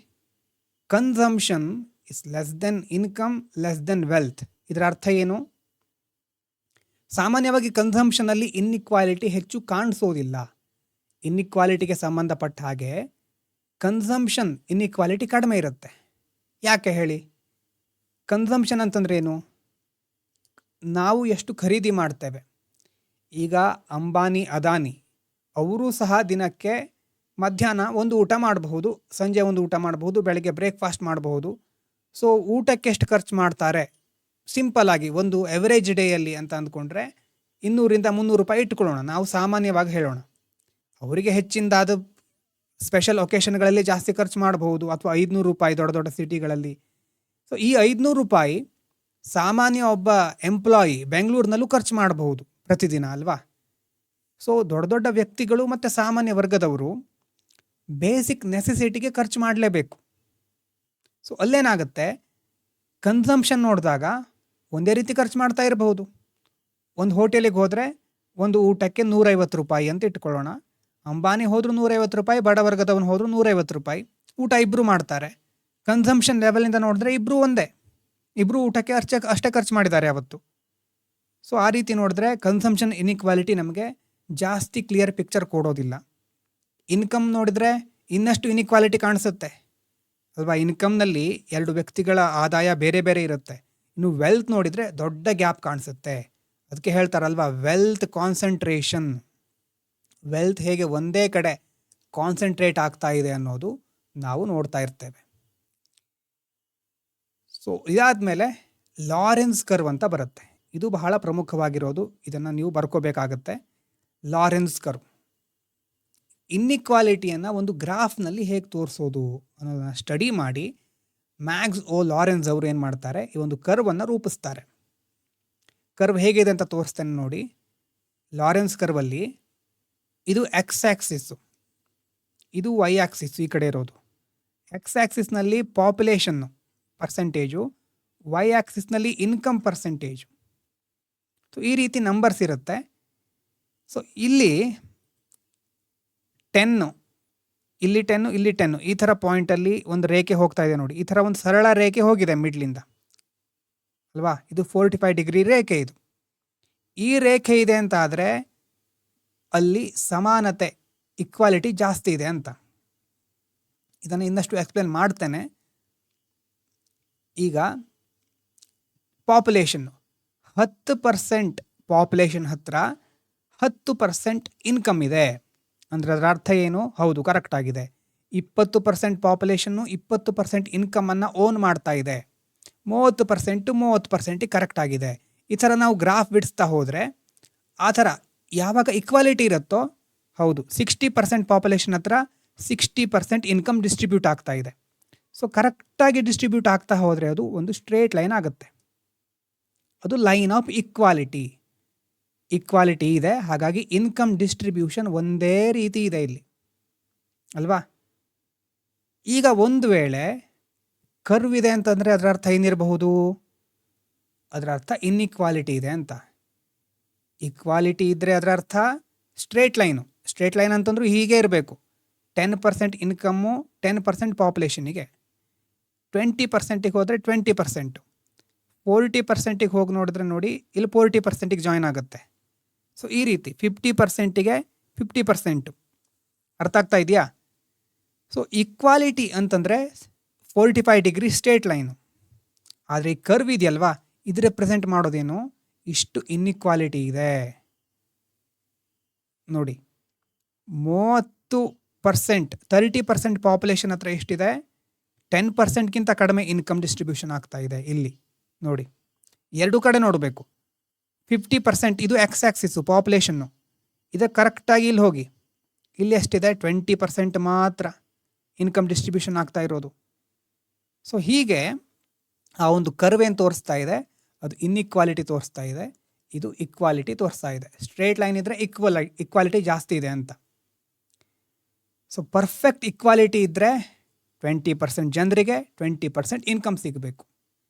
consumption is less than income, less than wealth. ಇದರ ಅರ್ಥ ಏನು? ಸಾಮಾನ್ಯವಾಗಿ ಕನ್ಸಂಪ್ಷನಲ್ಲಿ ಇನ್ಇಕ್ವಾಲಿಟಿ ಹೆಚ್ಚು ಕಾಣಿಸೋದಿಲ್ಲ. ಇನ್ಇಕ್ವಾಲಿಟಿಗೆ ಸಂಬಂಧಪಟ್ಟ ಹಾಗೆ ಕನ್ಸಂಪ್ಷನ್ ಇನ್ಇಕ್ವಾಲಿಟಿ ಕಡಿಮೆ ಇರುತ್ತೆ. ಯಾಕೆ ಹೇಳಿ? ಕನ್ಸಂಪ್ಷನ್ ಅಂತಂದ್ರೆ ಏನು? ನಾವು ಎಷ್ಟು ಖರೀದಿ ಮಾಡ್ತೇವೆ. ಈಗ ಅಂಬಾನಿ, ಅದಾನಿ ಅವರೂ ಸಹ ದಿನಕ್ಕೆ ಮಧ್ಯಾಹ್ನ ಒಂದು ಊಟ ಮಾಡಬಹುದು, ಸಂಜೆ ಒಂದು ಊಟ ಮಾಡಬಹುದು, ಬೆಳಗ್ಗೆ ಬ್ರೇಕ್ಫಾಸ್ಟ್ ಮಾಡಬಹುದು. ಸೊ ಊಟಕ್ಕೆ ಎಷ್ಟು ಖರ್ಚು ಮಾಡ್ತಾರೆ, ಸಿಂಪಲ್ ಆಗಿ ಒಂದು ಎವರೇಜ್ ಡೇಯಲ್ಲಿ ಅಂತ ಅಂದ್ಕೊಂಡ್ರೆ 200ರಿಂದ 300 ರೂಪಾಯಿ ಇಟ್ಕೊಳ್ಳೋಣ, ನಾವು ಸಾಮಾನ್ಯವಾಗಿ ಹೇಳೋಣ. ಅವರಿಗೆ ಹೆಚ್ಚಿಂದಾದ ಸ್ಪೆಷಲ್ ಒಕೇಶನ್ಗಳಲ್ಲಿ ಜಾಸ್ತಿ ಖರ್ಚು ಮಾಡಬಹುದು, ಅಥವಾ 500 ರೂಪಾಯಿ ದೊಡ್ಡ ದೊಡ್ಡ ಸಿಟಿಗಳಲ್ಲಿ. ಸೊ ಈ 500 ರೂಪಾಯಿ ಸಾಮಾನ್ಯ ಒಬ್ಬ ಎಂಪ್ಲಾಯಿ ಬೆಂಗಳೂರಿನಲ್ಲೂ ಖರ್ಚು ಮಾಡಬಹುದು ಪ್ರತಿದಿನ ಅಲ್ವಾ. ಸೊ ದೊಡ್ಡ ದೊಡ್ಡ ವ್ಯಕ್ತಿಗಳು ಮತ್ತು ಸಾಮಾನ್ಯ ವರ್ಗದವರು ಬೇಸಿಕ್ ನೆಸೆಸಿಟಿಗೆ ಖರ್ಚು ಮಾಡಲೇಬೇಕು. ಸೊ ಅಲ್ಲೇನಾಗುತ್ತೆ, ಕನ್ಸಂಪ್ಷನ್ ನೋಡಿದಾಗ ಒಂದೇ ರೀತಿ ಖರ್ಚು ಮಾಡ್ತಾ ಇರಬಹುದು. ಒಂದು ಹೋಟೆಲಿಗೆ ಹೋದರೆ ಒಂದು ಊಟಕ್ಕೆ 150 ರೂಪಾಯಿ ಅಂತ ಇಟ್ಕೊಳ್ಳೋಣ. ಅಂಬಾನಿ ಹೋದರೂ 150 ರೂಪಾಯಿ, ಬಡವರ್ಗದವನು ಹೋದರೂ 150 ರೂಪಾಯಿ. ಊಟ ಇಬ್ಬರು ಮಾಡ್ತಾರೆ. ಕನ್ಸಂಪ್ಷನ್ ಲೆವೆಲಿಂದ ನೋಡಿದ್ರೆ ಇಬ್ಬರು ಒಂದೇ, ಇಬ್ಬರು ಊಟಕ್ಕೆ ಅಷ್ಟೇ ಖರ್ಚು ಮಾಡಿದ್ದಾರೆ ಅವತ್ತು. ಸೊ ಆ ರೀತಿ ನೋಡಿದ್ರೆ ಕನ್ಸಂಪ್ಷನ್ ಇನ್ಇಕ್ವಾಲಿಟಿ ನಮಗೆ ಜಾಸ್ತಿ ಕ್ಲಿಯರ್ ಪಿಕ್ಚರ್ ಕೊಡೋದಿಲ್ಲ. ಇನ್ಕಮ್ ನೋಡಿದರೆ ಇನ್ನಷ್ಟು ಇನ್ಇಕ್ವಾಲಿಟಿ ಕಾಣಿಸುತ್ತೆ ಅಲ್ವಾ. ಇನ್ಕಮ್ನಲ್ಲಿ 2 ವ್ಯಕ್ತಿಗಳ ಆದಾಯ ಬೇರೆ ಬೇರೆ ಇರುತ್ತೆ. ಇನ್ನು ವೆಲ್ತ್ ನೋಡಿದರೆ ದೊಡ್ಡ ಗ್ಯಾಪ್ ಕಾಣಿಸುತ್ತೆ. ಅದಕ್ಕೆ ಹೇಳ್ತಾರಲ್ವಾ, ವೆಲ್ತ್ ಕಾನ್ಸಂಟ್ರೇಷನ್. ವೆಲ್ತ್ ಹೇಗೆ ಒಂದೇ ಕಡೆ ಕಾನ್ಸಂಟ್ರೇಟ್ ಆಗ್ತಾ ಇದೆ ಅನ್ನೋದು ನಾವು ನೋಡ್ತಾ ಇರ್ತೇವೆ. ಸೊ ಇದಾದಮೇಲೆ ಲಾರೆನ್ಸ್ ಕರ್ವ್ ಅಂತ ಬರುತ್ತೆ. ಇದು ಬಹಳ ಪ್ರಮುಖವಾಗಿರೋದು, ಇದನ್ನು ನೀವು ಬರ್ಕೋಬೇಕಾಗತ್ತೆ. ಲಾರೆನ್ಸ್ ಕರ್ವ್ ಇನ್ಇಕ್ವಾಲಿಟಿಯನ್ನು ಒಂದು ಗ್ರಾಫ್ನಲ್ಲಿ ಹೇಗೆ ತೋರಿಸೋದು ಅನ್ನೋದನ್ನು ಸ್ಟಡಿ ಮಾಡಿ ಮ್ಯಾಕ್ಸ್ ಓ ಲಾರೆನ್ಸ್ ಅವರು ಏನು ಮಾಡ್ತಾರೆ, ಈ ಒಂದು ಕರ್ವನ್ನು ರೂಪಿಸ್ತಾರೆ. ಕರ್ವ್ ಹೇಗಿದೆ ಅಂತ ತೋರಿಸ್ತೇನೆ ನೋಡಿ. ಲಾರೆನ್ಸ್ ಕರ್ವಲ್ಲಿ ಇದು ಎಕ್ಸ್ ಆ್ಯಕ್ಸಿಸ್ಸು, ಇದು ವೈ ಆ್ಯಕ್ಸಿಸ್ಸು ಈ ಕಡೆ ಇರೋದು. ಎಕ್ಸ್ ಆ್ಯಕ್ಸಿಸ್ನಲ್ಲಿ ಪಾಪ್ಯುಲೇಷನ್ನು ಪರ್ಸೆಂಟೇಜು, ವೈ ಆ್ಯಕ್ಸಿಸ್ನಲ್ಲಿ ಇನ್ಕಮ್ ಪರ್ಸೆಂಟೇಜು. ಸೊ ಈ ರೀತಿ ನಂಬರ್ಸ್ ಇರುತ್ತೆ. ಸೊ ಇಲ್ಲಿ 10, ಇಲ್ಲಿ 10, ಇಲ್ಲಿ 10, ಈ ಥರ ಪಾಯಿಂಟಲ್ಲಿ ಒಂದು ರೇಖೆ ಹೋಗ್ತಾ ಇದೆ ನೋಡಿ. ಈ ಥರ ಒಂದು ಸರಳ ರೇಖೆ ಹೋಗಿದೆ ಮಿಡ್ಲಿಂದ ಅಲ್ವಾ. ಇದು 45 ಡಿಗ್ರಿ ರೇಖೆ. ಇದು ಈ ರೇಖೆ ಇದೆ ಅಂತ ಆದರೆ ಅಲ್ಲಿ ಸಮಾನತೆ, ಇಕ್ವಾಲಿಟಿ ಜಾಸ್ತಿ ಇದೆ ಅಂತ. ಇದನ್ನು ಇನ್ನಷ್ಟು ಎಕ್ಸ್ಪ್ಲೇನ್ ಮಾಡ್ತೇನೆ. ಈಗ ಪಾಪ್ಯುಲೇಷನ್ನು 10% ಪಾಪ್ಯುಲೇಷನ್ ಹತ್ರ 10% ಇನ್ಕಮ್ ಇದೆ ಅಂದರೆ ಅದರ ಅರ್ಥ ಏನು? ಹೌದು, ಕರೆಕ್ಟ್ ಆಗಿದೆ. 20% ಪಾಪ್ಯುಲೇಷನ್ನು 20% ಇನ್ಕಮನ್ನು ಓನ್ ಮಾಡ್ತಾ ಇದೆ. 30% ಕರೆಕ್ಟ್ ಆಗಿದೆ. ಈ ಥರ ನಾವು ಗ್ರಾಫ್ ಬಿಡಿಸ್ತಾ ಹೋದರೆ ಆ ಥರ ಯಾವಾಗ ಇಕ್ವಾಲಿಟಿ ಇರುತ್ತೋ, ಹೌದು 60% ಪಾಪ್ಯುಲೇಷನ್ ಹತ್ರ 60% ಇನ್ಕಮ್ ಡಿಸ್ಟ್ರಿಬ್ಯೂಟ್ ಆಗ್ತಾ ಇದೆ. ಸೊ ಕರೆಕ್ಟಾಗಿ ಡಿಸ್ಟ್ರಿಬ್ಯೂಟ್ ಆಗ್ತಾ ಹೋದರೆ ಅದು ಒಂದು ಸ್ಟ್ರೇಟ್ ಲೈನ್ ಆಗುತ್ತೆ. ಅದು ಲೈನ್ ಆಫ್ ಇಕ್ವಾಲಿಟಿ. ಇಕ್ವಾಲಿಟಿ ಇದೆ, ಹಾಗಾಗಿ ಇನ್ಕಮ್ ಡಿಸ್ಟ್ರಿಬ್ಯೂಷನ್ ಒಂದೇ ರೀತಿ ಇದೆ ಇಲ್ಲಿ ಅಲ್ವಾ. ಈಗ ಒಂದು ವೇಳೆ ಕರ್ವ್ ಇದೆ ಅಂತಂದರೆ ಅದರ ಅರ್ಥ ಏನಿರಬಹುದು? ಅದರ ಅರ್ಥ ಇನ್ಇಕ್ವಾಲಿಟಿ ಇದೆ ಅಂತ. ಇಕ್ವಾಲಿಟಿ ಇದ್ದರೆ ಅದರ ಅರ್ಥ ಸ್ಟ್ರೇಟ್ ಲೈನು. ಸ್ಟ್ರೇಟ್ ಲೈನ್ ಅಂತಂದ್ರೂ ಹೀಗೆ ಇರಬೇಕು. 10% ಇನ್ಕಮ್ಮು 10% ಪಾಪ್ಯುಲೇಷನಿಗೆ, 20%ಗೆ ಹೋದರೆ 20%, 40%ಗೆ ಹೋಗಿ ನೋಡಿದ್ರೆ ನೋಡಿ ಇಲ್ಲಿ 40%ಗೆ ಜಾಯ್ನ್ ಆಗುತ್ತೆ. ಸೊ ಈ ರೀತಿ 50%ಗೆ 50%. ಅರ್ಥ ಆಗ್ತಾ ಇದೆಯಾ? ಸೊ ಇಕ್ವಾಲಿಟಿ ಅಂತಂದರೆ 45 ಡಿಗ್ರಿ ಸ್ಟ್ರೇಟ್ ಲೈನು. ಆದರೆ ಈ ಕರ್ವ್ ಇದೆಯಲ್ವಾ, ಇದು ರೆಪ್ರೆಸೆಂಟ್ ಮಾಡೋದೇನು? ಇಷ್ಟು ಇನ್ಇಕ್ವಾಲಿಟಿ ಇದೆ ನೋಡಿ. 30% ಪಾಪ್ಯುಲೇಷನ್ ಹತ್ರ ಎಷ್ಟಿದೆ? 10%ಗಿಂತ ಕಡಿಮೆ ಇನ್ಕಮ್ ಡಿಸ್ಟ್ರಿಬ್ಯೂಷನ್ ಆಗ್ತಾ ಇದೆ ಇಲ್ಲಿ ನೋಡಿ. ಎರಡು ಕಡೆ ನೋಡಬೇಕು. 50% ಇದು ಎಕ್ಸ್ ಆ್ಯಕ್ಸಿಸ್ಸು ಪಾಪ್ಯುಲೇಷನ್ನು. ಇದಕ್ಕೆ ಕರೆಕ್ಟಾಗಿ ಇಲ್ಲಿ ಹೋಗಿ, ಇಲ್ಲಿ ಎಷ್ಟಿದೆ? 20% ಮಾತ್ರ ಇನ್ಕಮ್ ಡಿಸ್ಟ್ರಿಬ್ಯೂಷನ್ ಆಗ್ತಾ ಇರೋದು. ಸೊ ಹೀಗೆ ಆ ಒಂದು ಕರ್ವ್ ಏನು ತೋರಿಸ್ತಾ ಇದೆ, ಅದು ಇನ್ಇಕ್ವಾಲಿಟಿ ತೋರಿಸ್ತಾ ಇದೆ, ಇದು ಇಕ್ವಾಲಿಟಿ ತೋರಿಸ್ತಾ ಇದೆ. ಸ್ಟ್ರೇಟ್ ಲೈನ್ ಇದ್ದರೆ ಇಕ್ವಾಲಿಟಿ ಜಾಸ್ತಿ ಇದೆ ಅಂತ. ಸೊ ಪರ್ಫೆಕ್ಟ್ ಇಕ್ವಾಲಿಟಿ ಇದ್ದರೆ 20% ಜನರಿಗೆ 20% ಇನ್ಕಮ್ ಸಿಗಬೇಕು,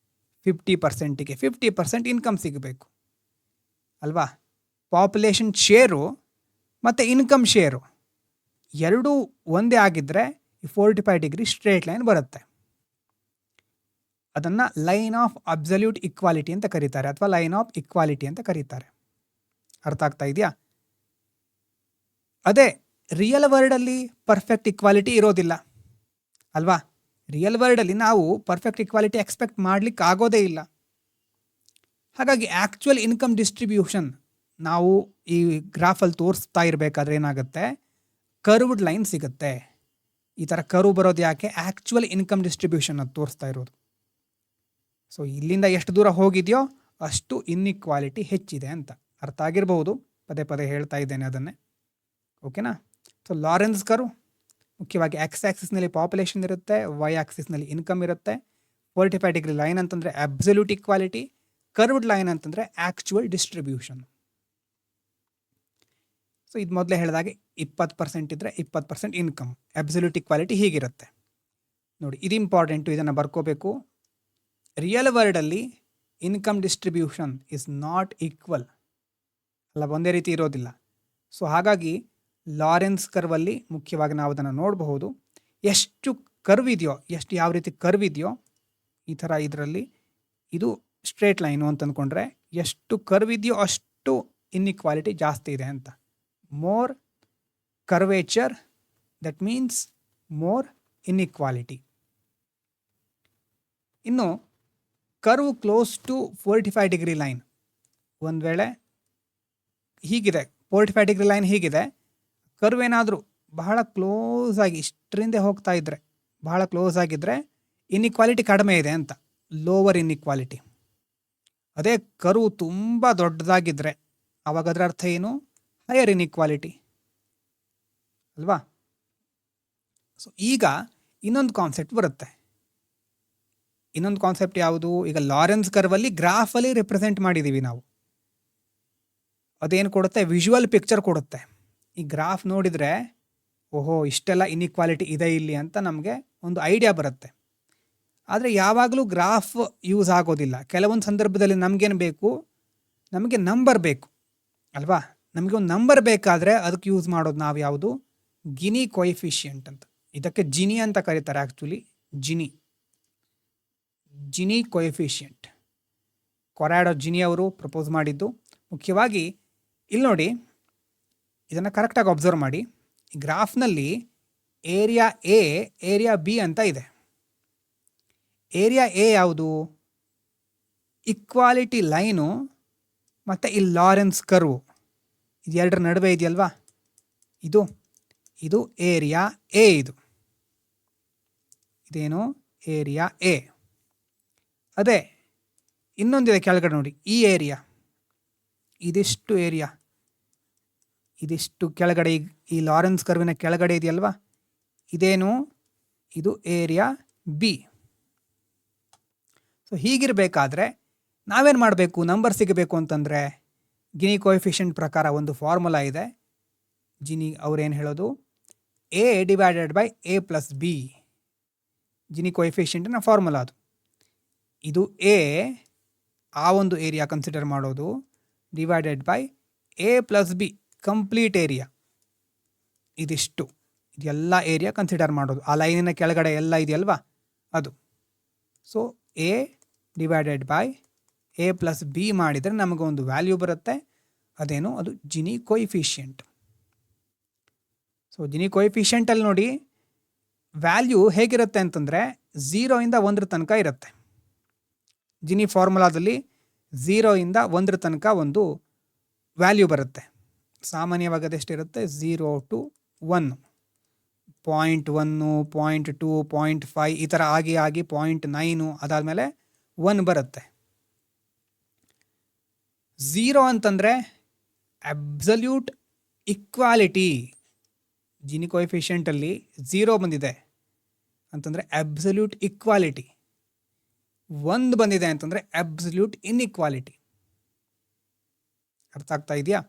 50%ಗೆ 50% ಇನ್ಕಮ್ ಸಿಗಬೇಕು ಅಲ್ವಾ. ಪಾಪ್ಯುಲೇಷನ್ ಶೇರು ಮತ್ತು ಇನ್ಕಮ್ ಶೇರು ಎರಡೂ ಒಂದೇ ಆಗಿದ್ದರೆ ಈ 45 ಡಿಗ್ರಿ ಸ್ಟ್ರೇಟ್ ಲೈನ್ ಬರುತ್ತೆ. ಅದನ್ನು ಲೈನ್ ಆಫ್ ಅಬ್ಸಲ್ಯೂಟ್ ಇಕ್ವಾಲಿಟಿ ಅಂತ ಕರೀತಾರೆ, ಅಥವಾ ಲೈನ್ ಆಫ್ ಇಕ್ವಾಲಿಟಿ ಅಂತ ಕರೀತಾರೆ. ಅರ್ಥ ಆಗ್ತಾ ಇದೆಯಾ? ಅದೇ ರಿಯಲ್ ವರ್ಲ್ಡಲ್ಲಿ ಪರ್ಫೆಕ್ಟ್ ಇಕ್ವಾಲಿಟಿ ಇರೋದಿಲ್ಲ ಅಲ್ವಾ. ರಿಯಲ್ ವರ್ಲ್ಡಲ್ಲಿ ನಾವು ಪರ್ಫೆಕ್ಟ್ ಇಕ್ವಾಲಿಟಿ ಎಕ್ಸ್ಪೆಕ್ಟ್ ಮಾಡಲಿಕ್ಕೆ ಆಗೋದೇ ಇಲ್ಲ. ಹಾಗಾಗಿ ಆ್ಯಕ್ಚುಯಲ್ ಇನ್ಕಮ್ ಡಿಸ್ಟ್ರಿಬ್ಯೂಷನ್ ನಾವು ಈ ಗ್ರಾಫಲ್ಲಿ ತೋರಿಸ್ತಾ ಇರಬೇಕಾದ್ರೆ ಏನಾಗುತ್ತೆ, ಕರ್ವ್ಡ್ ಲೈನ್ ಸಿಗುತ್ತೆ. ಈ ಥರ ಕರ್ವ್ ಬರೋದು ಯಾಕೆ? ಆ್ಯಕ್ಚುಯಲ್ ಇನ್ಕಮ್ ಡಿಸ್ಟ್ರಿಬ್ಯೂಷನ್ ಅದು ತೋರಿಸ್ತಾ ಇರೋದು. ಸೊ ಇಲ್ಲಿಂದ ಎಷ್ಟು ದೂರ ಹೋಗಿದೆಯೋ ಅಷ್ಟು ಇನ್ಇಕ್ವಾಲಿಟಿ ಹೆಚ್ಚಿದೆ ಅಂತ. ಅರ್ಥ ಆಗಿರಬಹುದು, ಪದೇ ಪದೇ ಹೇಳ್ತಾ ಇದ್ದೇನೆ ಅದನ್ನೇ. ಓಕೆನಾ? ಸೊ ಲಾರೆನ್ಸ್ ಕರ್ವ್ ಮುಖ್ಯವಾಗಿ ಎಕ್ಸ್ ಆಕ್ಸಿಸ್ನಲ್ಲಿ ಪಾಪ್ಯುಲೇಷನ್ ಇರುತ್ತೆ, ವೈ ಆಕ್ಸಿಸ್ನಲ್ಲಿ ಇನ್ಕಮ್ ಇರುತ್ತೆ. 45 ಡಿಗ್ರಿ ಲೈನ್ ಅಂತಂದರೆ ಅಬ್ಸಲ್ಯೂಟ್ ಇಕ್ವಾಲಿಟಿ, ಕರ್ವ್ಡ್ ಲೈನ್ ಅಂತಂದರೆ ಆ್ಯಕ್ಚುಯಲ್ ಡಿಸ್ಟ್ರಿಬ್ಯೂಷನ್. ಸೊ ಇದು ಮೊದಲೇ ಹೇಳಿದಾಗೆ 20% ಇದ್ದರೆ 20% ಇನ್ಕಮ್. ಅಬ್ಸಲ್ಯೂಟ್ ಇಕ್ವಾಲಿಟಿ ಹೀಗಿರುತ್ತೆ ನೋಡಿ. ಇದು ಇಂಪಾರ್ಟೆಂಟು, ಇದನ್ನು ಬರ್ಕೋಬೇಕು. ರಿಯಲ್ ವರ್ಲ್ಡಲ್ಲಿ income distribution is not equal ಅಲ್ಲ, ಒಂದೇ ರೀತಿ ಇರೋದಿಲ್ಲ. ಸೊ ಹಾಗಾಗಿ ಲಾರೆನ್ಸ್ ಕರ್ವಲ್ಲಿ ಮುಖ್ಯವಾಗಿ ನಾವು ಅದನ್ನು ನೋಡಬಹುದು. ಎಷ್ಟು ಕರ್ವ್ ಇದೆಯೋ, ಎಷ್ಟು ಯಾವ ರೀತಿ ಕರ್ವ್ ಇದೆಯೋ ಈ ಥರ ಇದರಲ್ಲಿ ಇದು ಸ್ಟ್ರೇಟ್ ಲೈನು ಅಂತ ಅಂದ್ಕೊಂಡ್ರೆ ಎಷ್ಟು ಕರ್ವ್ ಇದೆಯೋ ಅಷ್ಟು ಇನ್ಇಕ್ವಾಲಿಟಿ ಜಾಸ್ತಿ ಇದೆ ಅಂತ. More curvature that means more inequality. ಇನ್ನು curve close to 45 degree line ಒಂದು ವೇಳೆ ಹೀಗಿದೆ, 45 ಡಿಗ್ರಿ ಲೈನ್ ಹೀಗಿದೆ, ಕರ್ವ್ ಏನಾದರೂ ಬಹಳ ಕ್ಲೋಸ್ ಆಗಿ ಇಷ್ಟರಿಂದ ಹೋಗ್ತಾ ಇದ್ದರೆ, ಬಹಳ ಕ್ಲೋಸ್ ಆಗಿದ್ದರೆ ಇನ್ಇಕ್ವಾಲಿಟಿ ಕಡಿಮೆ ಇದೆ ಅಂತ, ಲೋವರ್ ಇನ್ಇಕ್ವಾಲಿಟಿ. ಅದೇ ಕರ್ವ್ ತುಂಬ ದೊಡ್ಡದಾಗಿದ್ದರೆ ಆವಾಗ ಅದರ ಅರ್ಥ ಏನು? ಹೈಯರ್ ಇನ್ಇಕ್ವಾಲಿಟಿ ಅಲ್ವಾ? ಸೊ ಈಗ ಇನ್ನೊಂದು ಕಾನ್ಸೆಪ್ಟ್ ಬರುತ್ತೆ. ಇನ್ನೊಂದು ಕಾನ್ಸೆಪ್ಟ್ ಯಾವುದು? ಈಗ ಲಾರೆನ್ಸ್ ಕರ್ವಲ್ಲಿ ಗ್ರಾಫಲ್ಲಿ ರಿಪ್ರೆಸೆಂಟ್ ಮಾಡಿದ್ದೀವಿ ನಾವು. ಅದೇನು ಕೊಡುತ್ತೆ? ವಿಜುವಲ್ ಪಿಕ್ಚರ್ ಕೊಡುತ್ತೆ. ಈ ಗ್ರಾಫ್ ನೋಡಿದರೆ ಓಹೋ ಇಷ್ಟೆಲ್ಲ ಇನ್ಇಕ್ವಾಲಿಟಿ ಇದೆ ಇಲ್ಲಿ ಅಂತ ನಮಗೆ ಒಂದು ಐಡಿಯಾ ಬರುತ್ತೆ. ಆದರೆ ಯಾವಾಗಲೂ ಗ್ರಾಫ್ ಯೂಸ್ ಆಗೋದಿಲ್ಲ. ಕೆಲವೊಂದು ಸಂದರ್ಭದಲ್ಲಿ ನಮಗೇನು ಬೇಕು? ನಮಗೆ ನಂಬರ್ ಬೇಕು ಅಲ್ವಾ? ನಮಗೆ ಒಂದು ನಂಬರ್ ಬೇಕಾದರೆ ಅದಕ್ಕೆ ಯೂಸ್ ಮಾಡೋದು ನಾವು ಯಾವುದು? ಗಿನಿ ಕೊಯಿಫಿಷಿಯಂಟ್ ಅಂತ. ಇದಕ್ಕೆ ಜಿನಿ ಅಂತ ಕರೀತಾರೆ ಆ್ಯಕ್ಚುಲಿ. ಜಿನಿ ಕೊಯಿಫಿಷಿಯಂಟ್ ಕೊರಾಡೋ ಜಿನಿ ಅವರು ಪ್ರಪೋಸ್ ಮಾಡಿದ್ದು. ಮುಖ್ಯವಾಗಿ ಇಲ್ಲಿ ನೋಡಿ, ಇದನ್ನು ಕರೆಕ್ಟಾಗಿ ಅಬ್ಸರ್ವ್ ಮಾಡಿ. ಈ ಗ್ರಾಫ್ನಲ್ಲಿ ಏರಿಯಾ ಎ, ಏರಿಯಾ ಬಿ ಅಂತ ಇದೆ. ಏರಿಯಾ ಎ ಯಾವುದು? ಇಕ್ವಾಲಿಟಿ ಲೈನು ಮತ್ತು ಈ ಲಾರೆನ್ಸ್ ಕರ್ವ್ ಇದು ಎರಡರ ನಡುವೆ ಇದೆಯಲ್ವಾ, ಇದು ಏರಿಯಾ ಎ. ಇದೇನು? Area A. ಅದೇ ಇನ್ನೊಂದಿದೆ ಕೆಳಗಡೆ ನೋಡಿ, ಈ ಏರಿಯಾ, ಇದಿಷ್ಟು ಏರಿಯಾ, ಇದಿಷ್ಟು ಕೆಳಗಡೆ ಈ ಲಾರೆನ್ಸ್ ಕರ್ವಿನ ಕೆಳಗಡೆ ಇದೆಯಲ್ವಾ, ಇದೇನು? ಇದು ಏರಿಯಾ ಬಿ. ಸೊ ಹೀಗಿರಬೇಕಾದ್ರೆ ನಾವೇನು ಮಾಡಬೇಕು? ನಂಬರ್ ಸಿಗಬೇಕು ಅಂತಂದರೆ ಗಿನಿ ಕೊಯಿಫಿಷಿಯಂಟ್ ಪ್ರಕಾರ ಒಂದು ಫಾರ್ಮುಲಾ ಇದೆ. ಜಿನಿ ಅವ್ರೇನು ಹೇಳೋದು? A divided by A plus B. Gini ಕೊಯಿಫಿಷಿಯಂಟಿನ ಫಾರ್ಮುಲಾ ಅದು. ಇದು ಎ, ಆ ಒಂದು ಏರಿಯಾ ಕನ್ಸಿಡರ್ ಮಾಡೋದು, divided by A plus B complete area. ಇದೆಲ್ಲ ಏರಿಯಾ ಕನ್ಸಿಡರ್ ಮಾಡೋದು. ಆ ಲೈನಿನ ಕೆಳಗಡೆ ಎಲ್ಲ ಇದೆಯಲ್ವಾ ಅದು. So A divided by A plus B ಮಾಡಿದರೆ ನಮಗೊಂದು ವ್ಯಾಲ್ಯೂ ಬರುತ್ತೆ. ಅದೇನು? ಅದು ಜಿನಿ ಕೊಯಿಫಿಷಿಯಂಟ್. ಸೊ ಜಿನಿ ಕೊಯಿಫಿಷಿಯಂಟಲ್ಲಿ ನೋಡಿ ವ್ಯಾಲ್ಯೂ ಹೇಗಿರುತ್ತೆ ಅಂತಂದರೆ 0 ಇಂದ 1 ತನಕ ಇರುತ್ತೆ. ಜಿನಿ ಫಾರ್ಮುಲಾದಲ್ಲಿ 0 ಇಂದ 1 ತನಕ ಒಂದು ವ್ಯಾಲ್ಯೂ ಬರುತ್ತೆ. ಸಾಮಾನ್ಯವಾಗಿ ಅದೆಷ್ಟಿರುತ್ತೆ? 0 to 1, 0.1, 0.2, 0.5 ಈ ಥರ ಆಗಿ 0.9 ಅದಾದಮೇಲೆ 1 ಬರುತ್ತೆ. 0 ಅಂತಂದರೆ ಅಬ್ಸಲ್ಯೂಟ್ ಇಕ್ವಾಲಿಟಿ. ಜಿನಿ ಕೊಯಿಫಿಷಿಯಂಟಲ್ಲಿ 0 ಬಂದಿದೆ ಅಂತಂದರೆ ಅಬ್ಸಲ್ಯೂಟ್ ಇಕ್ವಾಲಿಟಿ. 1 ಬಂದಿದೆ ಅಂತಂದರೆ ಅಬ್ಸಲ್ಯೂಟ್ ಇನ್ಇಕ್ವಾಲಿಟಿ. ಅರ್ಥ ಆಗ್ತಾ ಇದೆಯಾ?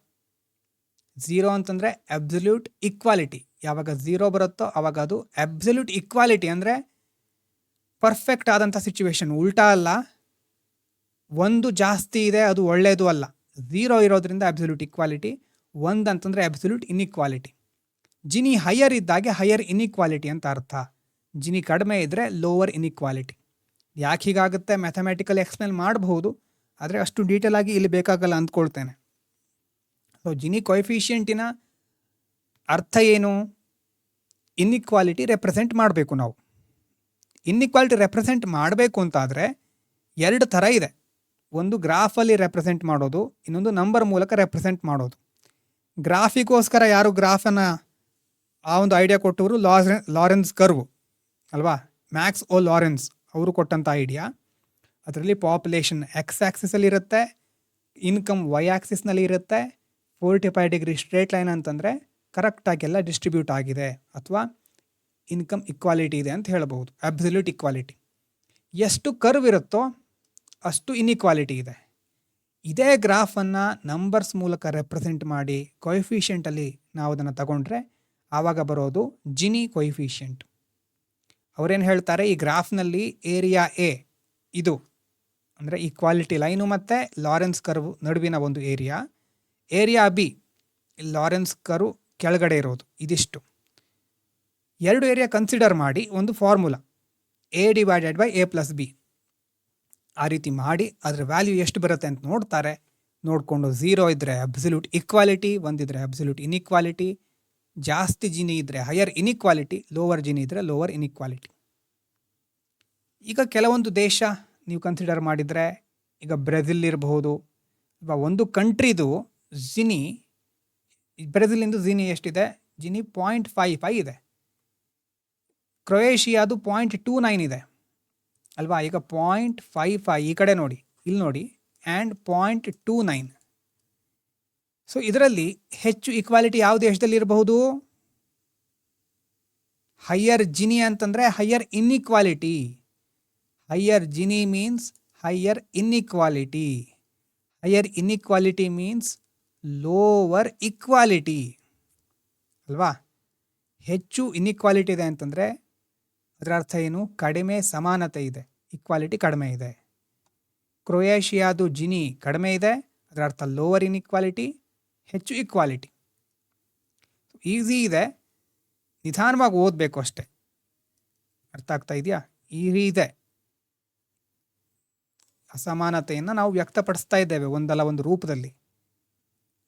0 ಅಂತಂದರೆ ಅಬ್ಸಲ್ಯೂಟ್ ಇಕ್ವಾಲಿಟಿ. ಯಾವಾಗ 0 ಬರುತ್ತೋ ಆವಾಗ ಅದು ಅಬ್ಸಲ್ಯೂಟ್ ಇಕ್ವಾಲಿಟಿ, ಅಂದರೆ ಪರ್ಫೆಕ್ಟ್ ಆದಂಥ ಸಿಚುವೇಶನ್. ಉಲ್ಟಾ ಅಲ್ಲ, 1 ಜಾಸ್ತಿ ಇದೆ ಅದು ಒಳ್ಳೆಯದು ಅಲ್ಲ. 0 ಇರೋದ್ರಿಂದ ಅಬ್ಸಲ್ಯೂಟ್ ಇಕ್ವಾಲಿಟಿ, 1 ಅಂತಂದರೆ ಅಬ್ಸಲ್ಯೂಟ್ ಇನ್ಇಕ್ವಾಲಿಟಿ. ಜಿನಿ ಹೈಯರ್ ಇದ್ದಾಗೆ ಹೈಯರ್ ಇನ್ಇಕ್ವಾಲಿಟಿ ಅಂತ ಅರ್ಥ. ಜಿನಿ ಕಡಿಮೆ ಇದ್ದರೆ ಲೋವರ್ ಇನ್ಇಕ್ವಾಲಿಟಿ. ಯಾಕೆ ಹೀಗಾಗುತ್ತೆ ಮ್ಯಾಥಮೆಟಿಕಲಿ ಎಕ್ಸ್ಪ್ಲೇನ್ ಮಾಡಬಹುದು, ಆದರೆ ಅಷ್ಟು ಡೀಟೇಲ್ ಆಗಿ ಇಲ್ಲಿ ಬೇಕಾಗಲ್ಲ ಅಂದ್ಕೊಳ್ತೇನೆ. ಸೊ ಜಿನಿ ಕೊಯಿಫಿಷಿಯಂಟಿನ ಅರ್ಥ ಏನು? ಇನ್ಇಕ್ವಾಲಿಟಿ ರೆಪ್ರೆಸೆಂಟ್ ಮಾಡಬೇಕು ನಾವು. ಇನ್ಇಕ್ವಾಲಿಟಿ ರೆಪ್ರೆಸೆಂಟ್ ಮಾಡಬೇಕು ಅಂತಾದರೆ 2 ಥರ ಇದೆ. ಒಂದು ಗ್ರಾಫಲ್ಲಿ ರೆಪ್ರೆಸೆಂಟ್ ಮಾಡೋದು, ಇನ್ನೊಂದು ನಂಬರ್ ಮೂಲಕ ರೆಪ್ರೆಸೆಂಟ್ ಮಾಡೋದು. ಗ್ರಾಫಿಗೋಸ್ಕರ ಯಾರು ಗ್ರಾಫನ್ನು ಆ ಒಂದು ಐಡಿಯಾ ಕೊಟ್ಟವರು ಲಾರೆನ್ಸ್ ಕರ್ವ್ ಅಲ್ವಾ, ಮ್ಯಾಕ್ಸ್ ಓ ಲಾರೆನ್ಸ್ ಅವರು ಕೊಟ್ಟಂಥ ಐಡಿಯಾ. ಅದರಲ್ಲಿ ಪಾಪ್ಯುಲೇಷನ್ ಎಕ್ಸ್ ಆಕ್ಸಿಸಲ್ಲಿ ಇರುತ್ತೆ, ಇನ್ಕಮ್ ವೈ ಆಕ್ಸಿಸ್ನಲ್ಲಿ ಇರುತ್ತೆ. 45 ಡಿಗ್ರಿ ಸ್ಟ್ರೇಟ್ ಲೈನ್ ಅಂತಂದರೆ ಕರೆಕ್ಟಾಗಿ ಎಲ್ಲ ಡಿಸ್ಟ್ರಿಬ್ಯೂಟ್ ಆಗಿದೆ ಅಥವಾ ಇನ್ಕಮ್ ಇಕ್ವಾಲಿಟಿ ಇದೆ ಅಂತ ಹೇಳ್ಬೋದು. Absolute equality. ಎಷ್ಟು ಕರ್ವ್ ಇರುತ್ತೋ ಅಷ್ಟು ಇನ್ಇಕ್ವಾಲಿಟಿ ಇದೆ. ಇದೇ ಗ್ರಾಫನ್ನು ನಂಬರ್ಸ್ ಮೂಲಕ ರೆಪ್ರೆಸೆಂಟ್ ಮಾಡಿ ಕೊಯಿಫಿಷಿಯೆಂಟಲ್ಲಿ ನಾವು ಅದನ್ನು ತಗೊಂಡ್ರೆ ಆವಾಗ ಬರೋದು ಜಿನಿ ಕೊಯಿಫಿಷಿಯೆಂಟ್. ಅವರೇನು ಹೇಳ್ತಾರೆ, ಈ ಗ್ರಾಫ್ನಲ್ಲಿ ಏರಿಯಾ ಎ ಇದು ಅಂದರೆ ಈಕ್ವಾಲಿಟಿ ಲೈನು ಮತ್ತು ಲಾರೆನ್ಸ್ ಕರ್ವ್ ನಡುವಿನ ಒಂದು area. Area B Lorenz curve ಕೆಳಗಡೆ ಇರೋದು ಇದಿಷ್ಟು. ಎರಡು ಏರಿಯಾ ಕನ್ಸಿಡರ್ ಮಾಡಿ ಒಂದು ಫಾರ್ಮುಲಾ A/A+B ಆ ರೀತಿ ಮಾಡಿ ಅದರ ವ್ಯಾಲ್ಯೂ ಎಷ್ಟು ಬರುತ್ತೆ ಅಂತ ನೋಡ್ತಾರೆ. ನೋಡಿಕೊಂಡು 0 ಇದ್ದರೆ ಅಬ್ಸಲ್ಯೂಟ್ ಇಕ್ವಾಲಿಟಿ, 1 ಇದ್ದರೆ ಅಬ್ಸಲ್ಯೂಟ್ ಇನ್ಇಕ್ವಾಲಿಟಿ, ಜಾಸ್ತಿ ಜಿನಿ ಇದ್ದರೆ ಹೈಯರ್ ಇನ್ಇಕ್ವಾಲಿಟಿ, ಲೋವರ್ ಜಿನಿ ಇದ್ದರೆ ಲೋವರ್ ಇನ್ಇಕ್ವಾಲಿಟಿ. ಈಗ ಕೆಲವೊಂದು ದೇಶ ನೀವು ಕನ್ಸಿಡರ್ ಮಾಡಿದರೆ, ಈಗ ಬ್ರೆಜಿಲ್ ಇರಬಹುದು ಅಥವಾ ಒಂದು ಕಂಟ್ರಿದು ಜಿನಿ, ಬ್ರೆಜಿಲಿಂದು ಜಿನಿ ಎಷ್ಟಿದೆ, ಜಿನಿ 0.55 ಇದೆ. ಕ್ರೊಯೇಷಿಯಾದು 0.29 ಇದೆ ಅಲ್ವಾ. ಈಗ 0.55 ಈ ಕಡೆ ನೋಡಿ, ಇಲ್ಲಿ ನೋಡಿ, ಆ್ಯಂಡ್ 0.29. ಸೊ ಇದರಲ್ಲಿ ಹೆಚ್ಚು ಇಕ್ವಾಲಿಟಿ ಯಾವ ದೇಶದಲ್ಲಿ ಇರಬಹುದು? ಹೈಯರ್ ಜಿನಿ ಅಂತಂದರೆ higher inequality. Higher Gini means higher inequality. Higher inequality means lower equality ಅಲ್ವಾ. ಹೆಚ್ಚು ಇನ್ಇಕ್ವಾಲಿಟಿ ಇದೆ ಅಂತಂದರೆ ಅದರ ಅರ್ಥ ಏನು? ಕಡಿಮೆ ಸಮಾನತೆ ಇದೆ, ಇಕ್ವಾಲಿಟಿ ಕಡಿಮೆ ಇದೆ. ಕ್ರೊಯೇಷಿಯಾದು ಜಿನಿ ಕಡಿಮೆ ಇದೆ, ಅದರ ಅರ್ಥ ಲೋವರ್ ಇನ್ಇಕ್ವಾಲಿಟಿ, ಹೆಚ್ಚು ಇಕ್ವಾಲಿಟಿ. ಈಸಿ ಇದೆ, ನಿಧಾನವಾಗಿ ಓದಬೇಕು ಅಷ್ಟೆ. ಅರ್ಥ ಆಗ್ತಾ ಇದೆಯಾ? ಈ ಇದೆ ಅಸಮಾನತೆಯನ್ನು ನಾವು ವ್ಯಕ್ತಪಡಿಸ್ತಾ ಇದ್ದೇವೆ ಒಂದಲ್ಲ ಒಂದು ರೂಪದಲ್ಲಿ.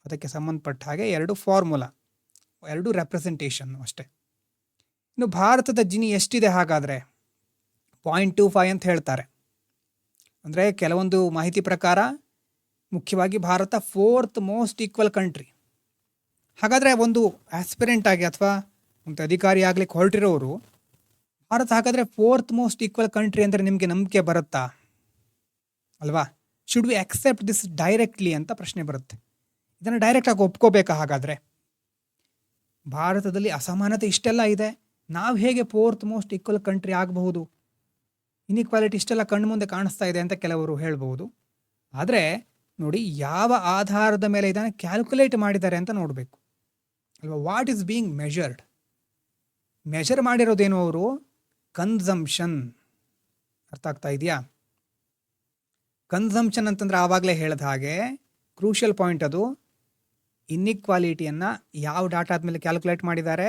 ಅದಕ್ಕೆ ಸಂಬಂಧಪಟ್ಟ ಹಾಗೆ ಎರಡು ಫಾರ್ಮುಲಾ, ಎರಡು ರೆಪ್ರೆಸೆಂಟೇಷನ್ ಅಷ್ಟೆ. ಇನ್ನು ಭಾರತದ ಜಿನಿ ಎಷ್ಟಿದೆ ಹಾಗಾದರೆ? 0.25 ಅಂತ ಹೇಳ್ತಾರೆ. ಅಂದರೆ ಕೆಲವೊಂದು ಮಾಹಿತಿ ಪ್ರಕಾರ ಮುಖ್ಯವಾಗಿ Bharat 4th most equal country. ಹಾಗಾದರೆ ಒಂದು ಆಸ್ಪಿರೆಂಟ್ ಆಗಿ ಅಥವಾ ಒಂದು ಅಧಿಕಾರಿ ಆಗ್ಲಿಕ್ಕೆ ಹೊರಟಿರೋರು ಭಾರತ ಹಾಗಾದರೆ 4th ಮೋಸ್ಟ್ ಈಕ್ವಲ್ ಕಂಟ್ರಿ ಅಂದರೆ ನಿಮಗೆ ನಂಬಿಕೆ ಬರುತ್ತಾ ಅಲ್ವಾ? Should we accept this directly ಅಂತ ಪ್ರಶ್ನೆ ಬರುತ್ತೆ. ಇದನ್ನು ಡೈರೆಕ್ಟಾಗಿ ಒಪ್ಕೋಬೇಕಾ? ಹಾಗಾದರೆ ಭಾರತದಲ್ಲಿ ಅಸಮಾನತೆ ಇಷ್ಟೆಲ್ಲ ಇದೆ, ನಾವು ಹೇಗೆ 4th ಮೋಸ್ಟ್ ಈಕ್ವಲ್ ಕಂಟ್ರಿ ಆಗಬಹುದು? ಇನ್ಇಕ್ವಾಲಿಟಿ ಇಷ್ಟೆಲ್ಲ ಕಣ್ಣು ಮುಂದೆ ಕಾಣಿಸ್ತಾ ಇದೆ ಅಂತ ಕೆಲವರು ಹೇಳ್ಬೋದು. ಆದರೆ ನೋಡಿ, ಯಾವ ಆಧಾರದ ಮೇಲೆ ಇದನ್ನು ಕ್ಯಾಲ್ಕುಲೇಟ್ ಮಾಡಿದ್ದಾರೆ ಅಂತ ನೋಡಬೇಕು ಅಲ್ವಾ. What is being measured? Measure ಮಾಡಿರೋದೇನು ಅವರು? ಕನ್ಸಂಪ್ಷನ್. ಅರ್ಥ ಆಗ್ತಾ ಇದೆಯಾ? ಕನ್ಸಂಪ್ಷನ್ ಅಂತಂದ್ರೆ ಆವಾಗಲೇ ಹೇಳಿದ ಹಾಗೆ ಕ್ರೂಷಿಯಲ್ ಪಾಯಿಂಟ್ ಅದು. ಇನ್ಇಕ್ವಾಲಿಟಿಯನ್ನು ಯಾವ ಡಾಟಾ ಆದಮೇಲೆ ಕ್ಯಾಲ್ಕುಲೇಟ್ ಮಾಡಿದ್ದಾರೆ?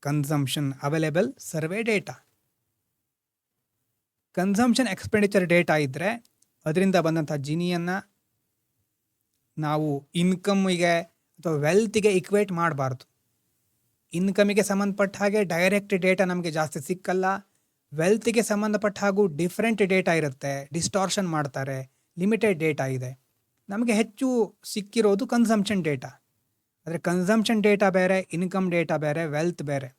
Consumption available survey data. Consumption expenditure data ಇದ್ದರೆ ಅದರಿಂದ ಬಂದಂಥ ಜಿನಿಯನ್ನು ನಾವು ಇನ್ಕಮ್ಮಿಗೆ ಅಥವಾ ವೆಲ್ತಿಗೆ ಇಕ್ವೇಟ್ ಮಾಡಬಾರ್ದು. ಇನ್ಕಮಿಗೆ ಸಂಬಂಧಪಟ್ಟ ಹಾಗೆ ಡೈರೆಕ್ಟ್ ಡೇಟಾ ನಮಗೆ ಜಾಸ್ತಿ ಸಿಕ್ಕಲ್ಲ. ವೆಲ್ತಿಗೆ ಸಂಬಂಧಪಟ್ಟ ಹಾಗೂ ಡಿಫ್ರೆಂಟ್ ಡೇಟಾ ಇರುತ್ತೆ, ಡಿಸ್ಟಾರ್ಷನ್ ಮಾಡ್ತಾರೆ, ಲಿಮಿಟೆಡ್ ಡೇಟಾ ಇದೆ. ನಮಗೆ ಹೆಚ್ಚು ಸಿಕ್ಕಿರೋದು ಕನ್ಸಂಪ್ಷನ್ ಡೇಟಾ. ಆದರೆ ಕನ್ಸಂಪ್ಷನ್ ಡೇಟಾ ಬೇರೆ, ಇನ್ಕಮ್ ಡೇಟಾ ಬೇರೆ, ವೆಲ್ತ್ ಬೇರೆ.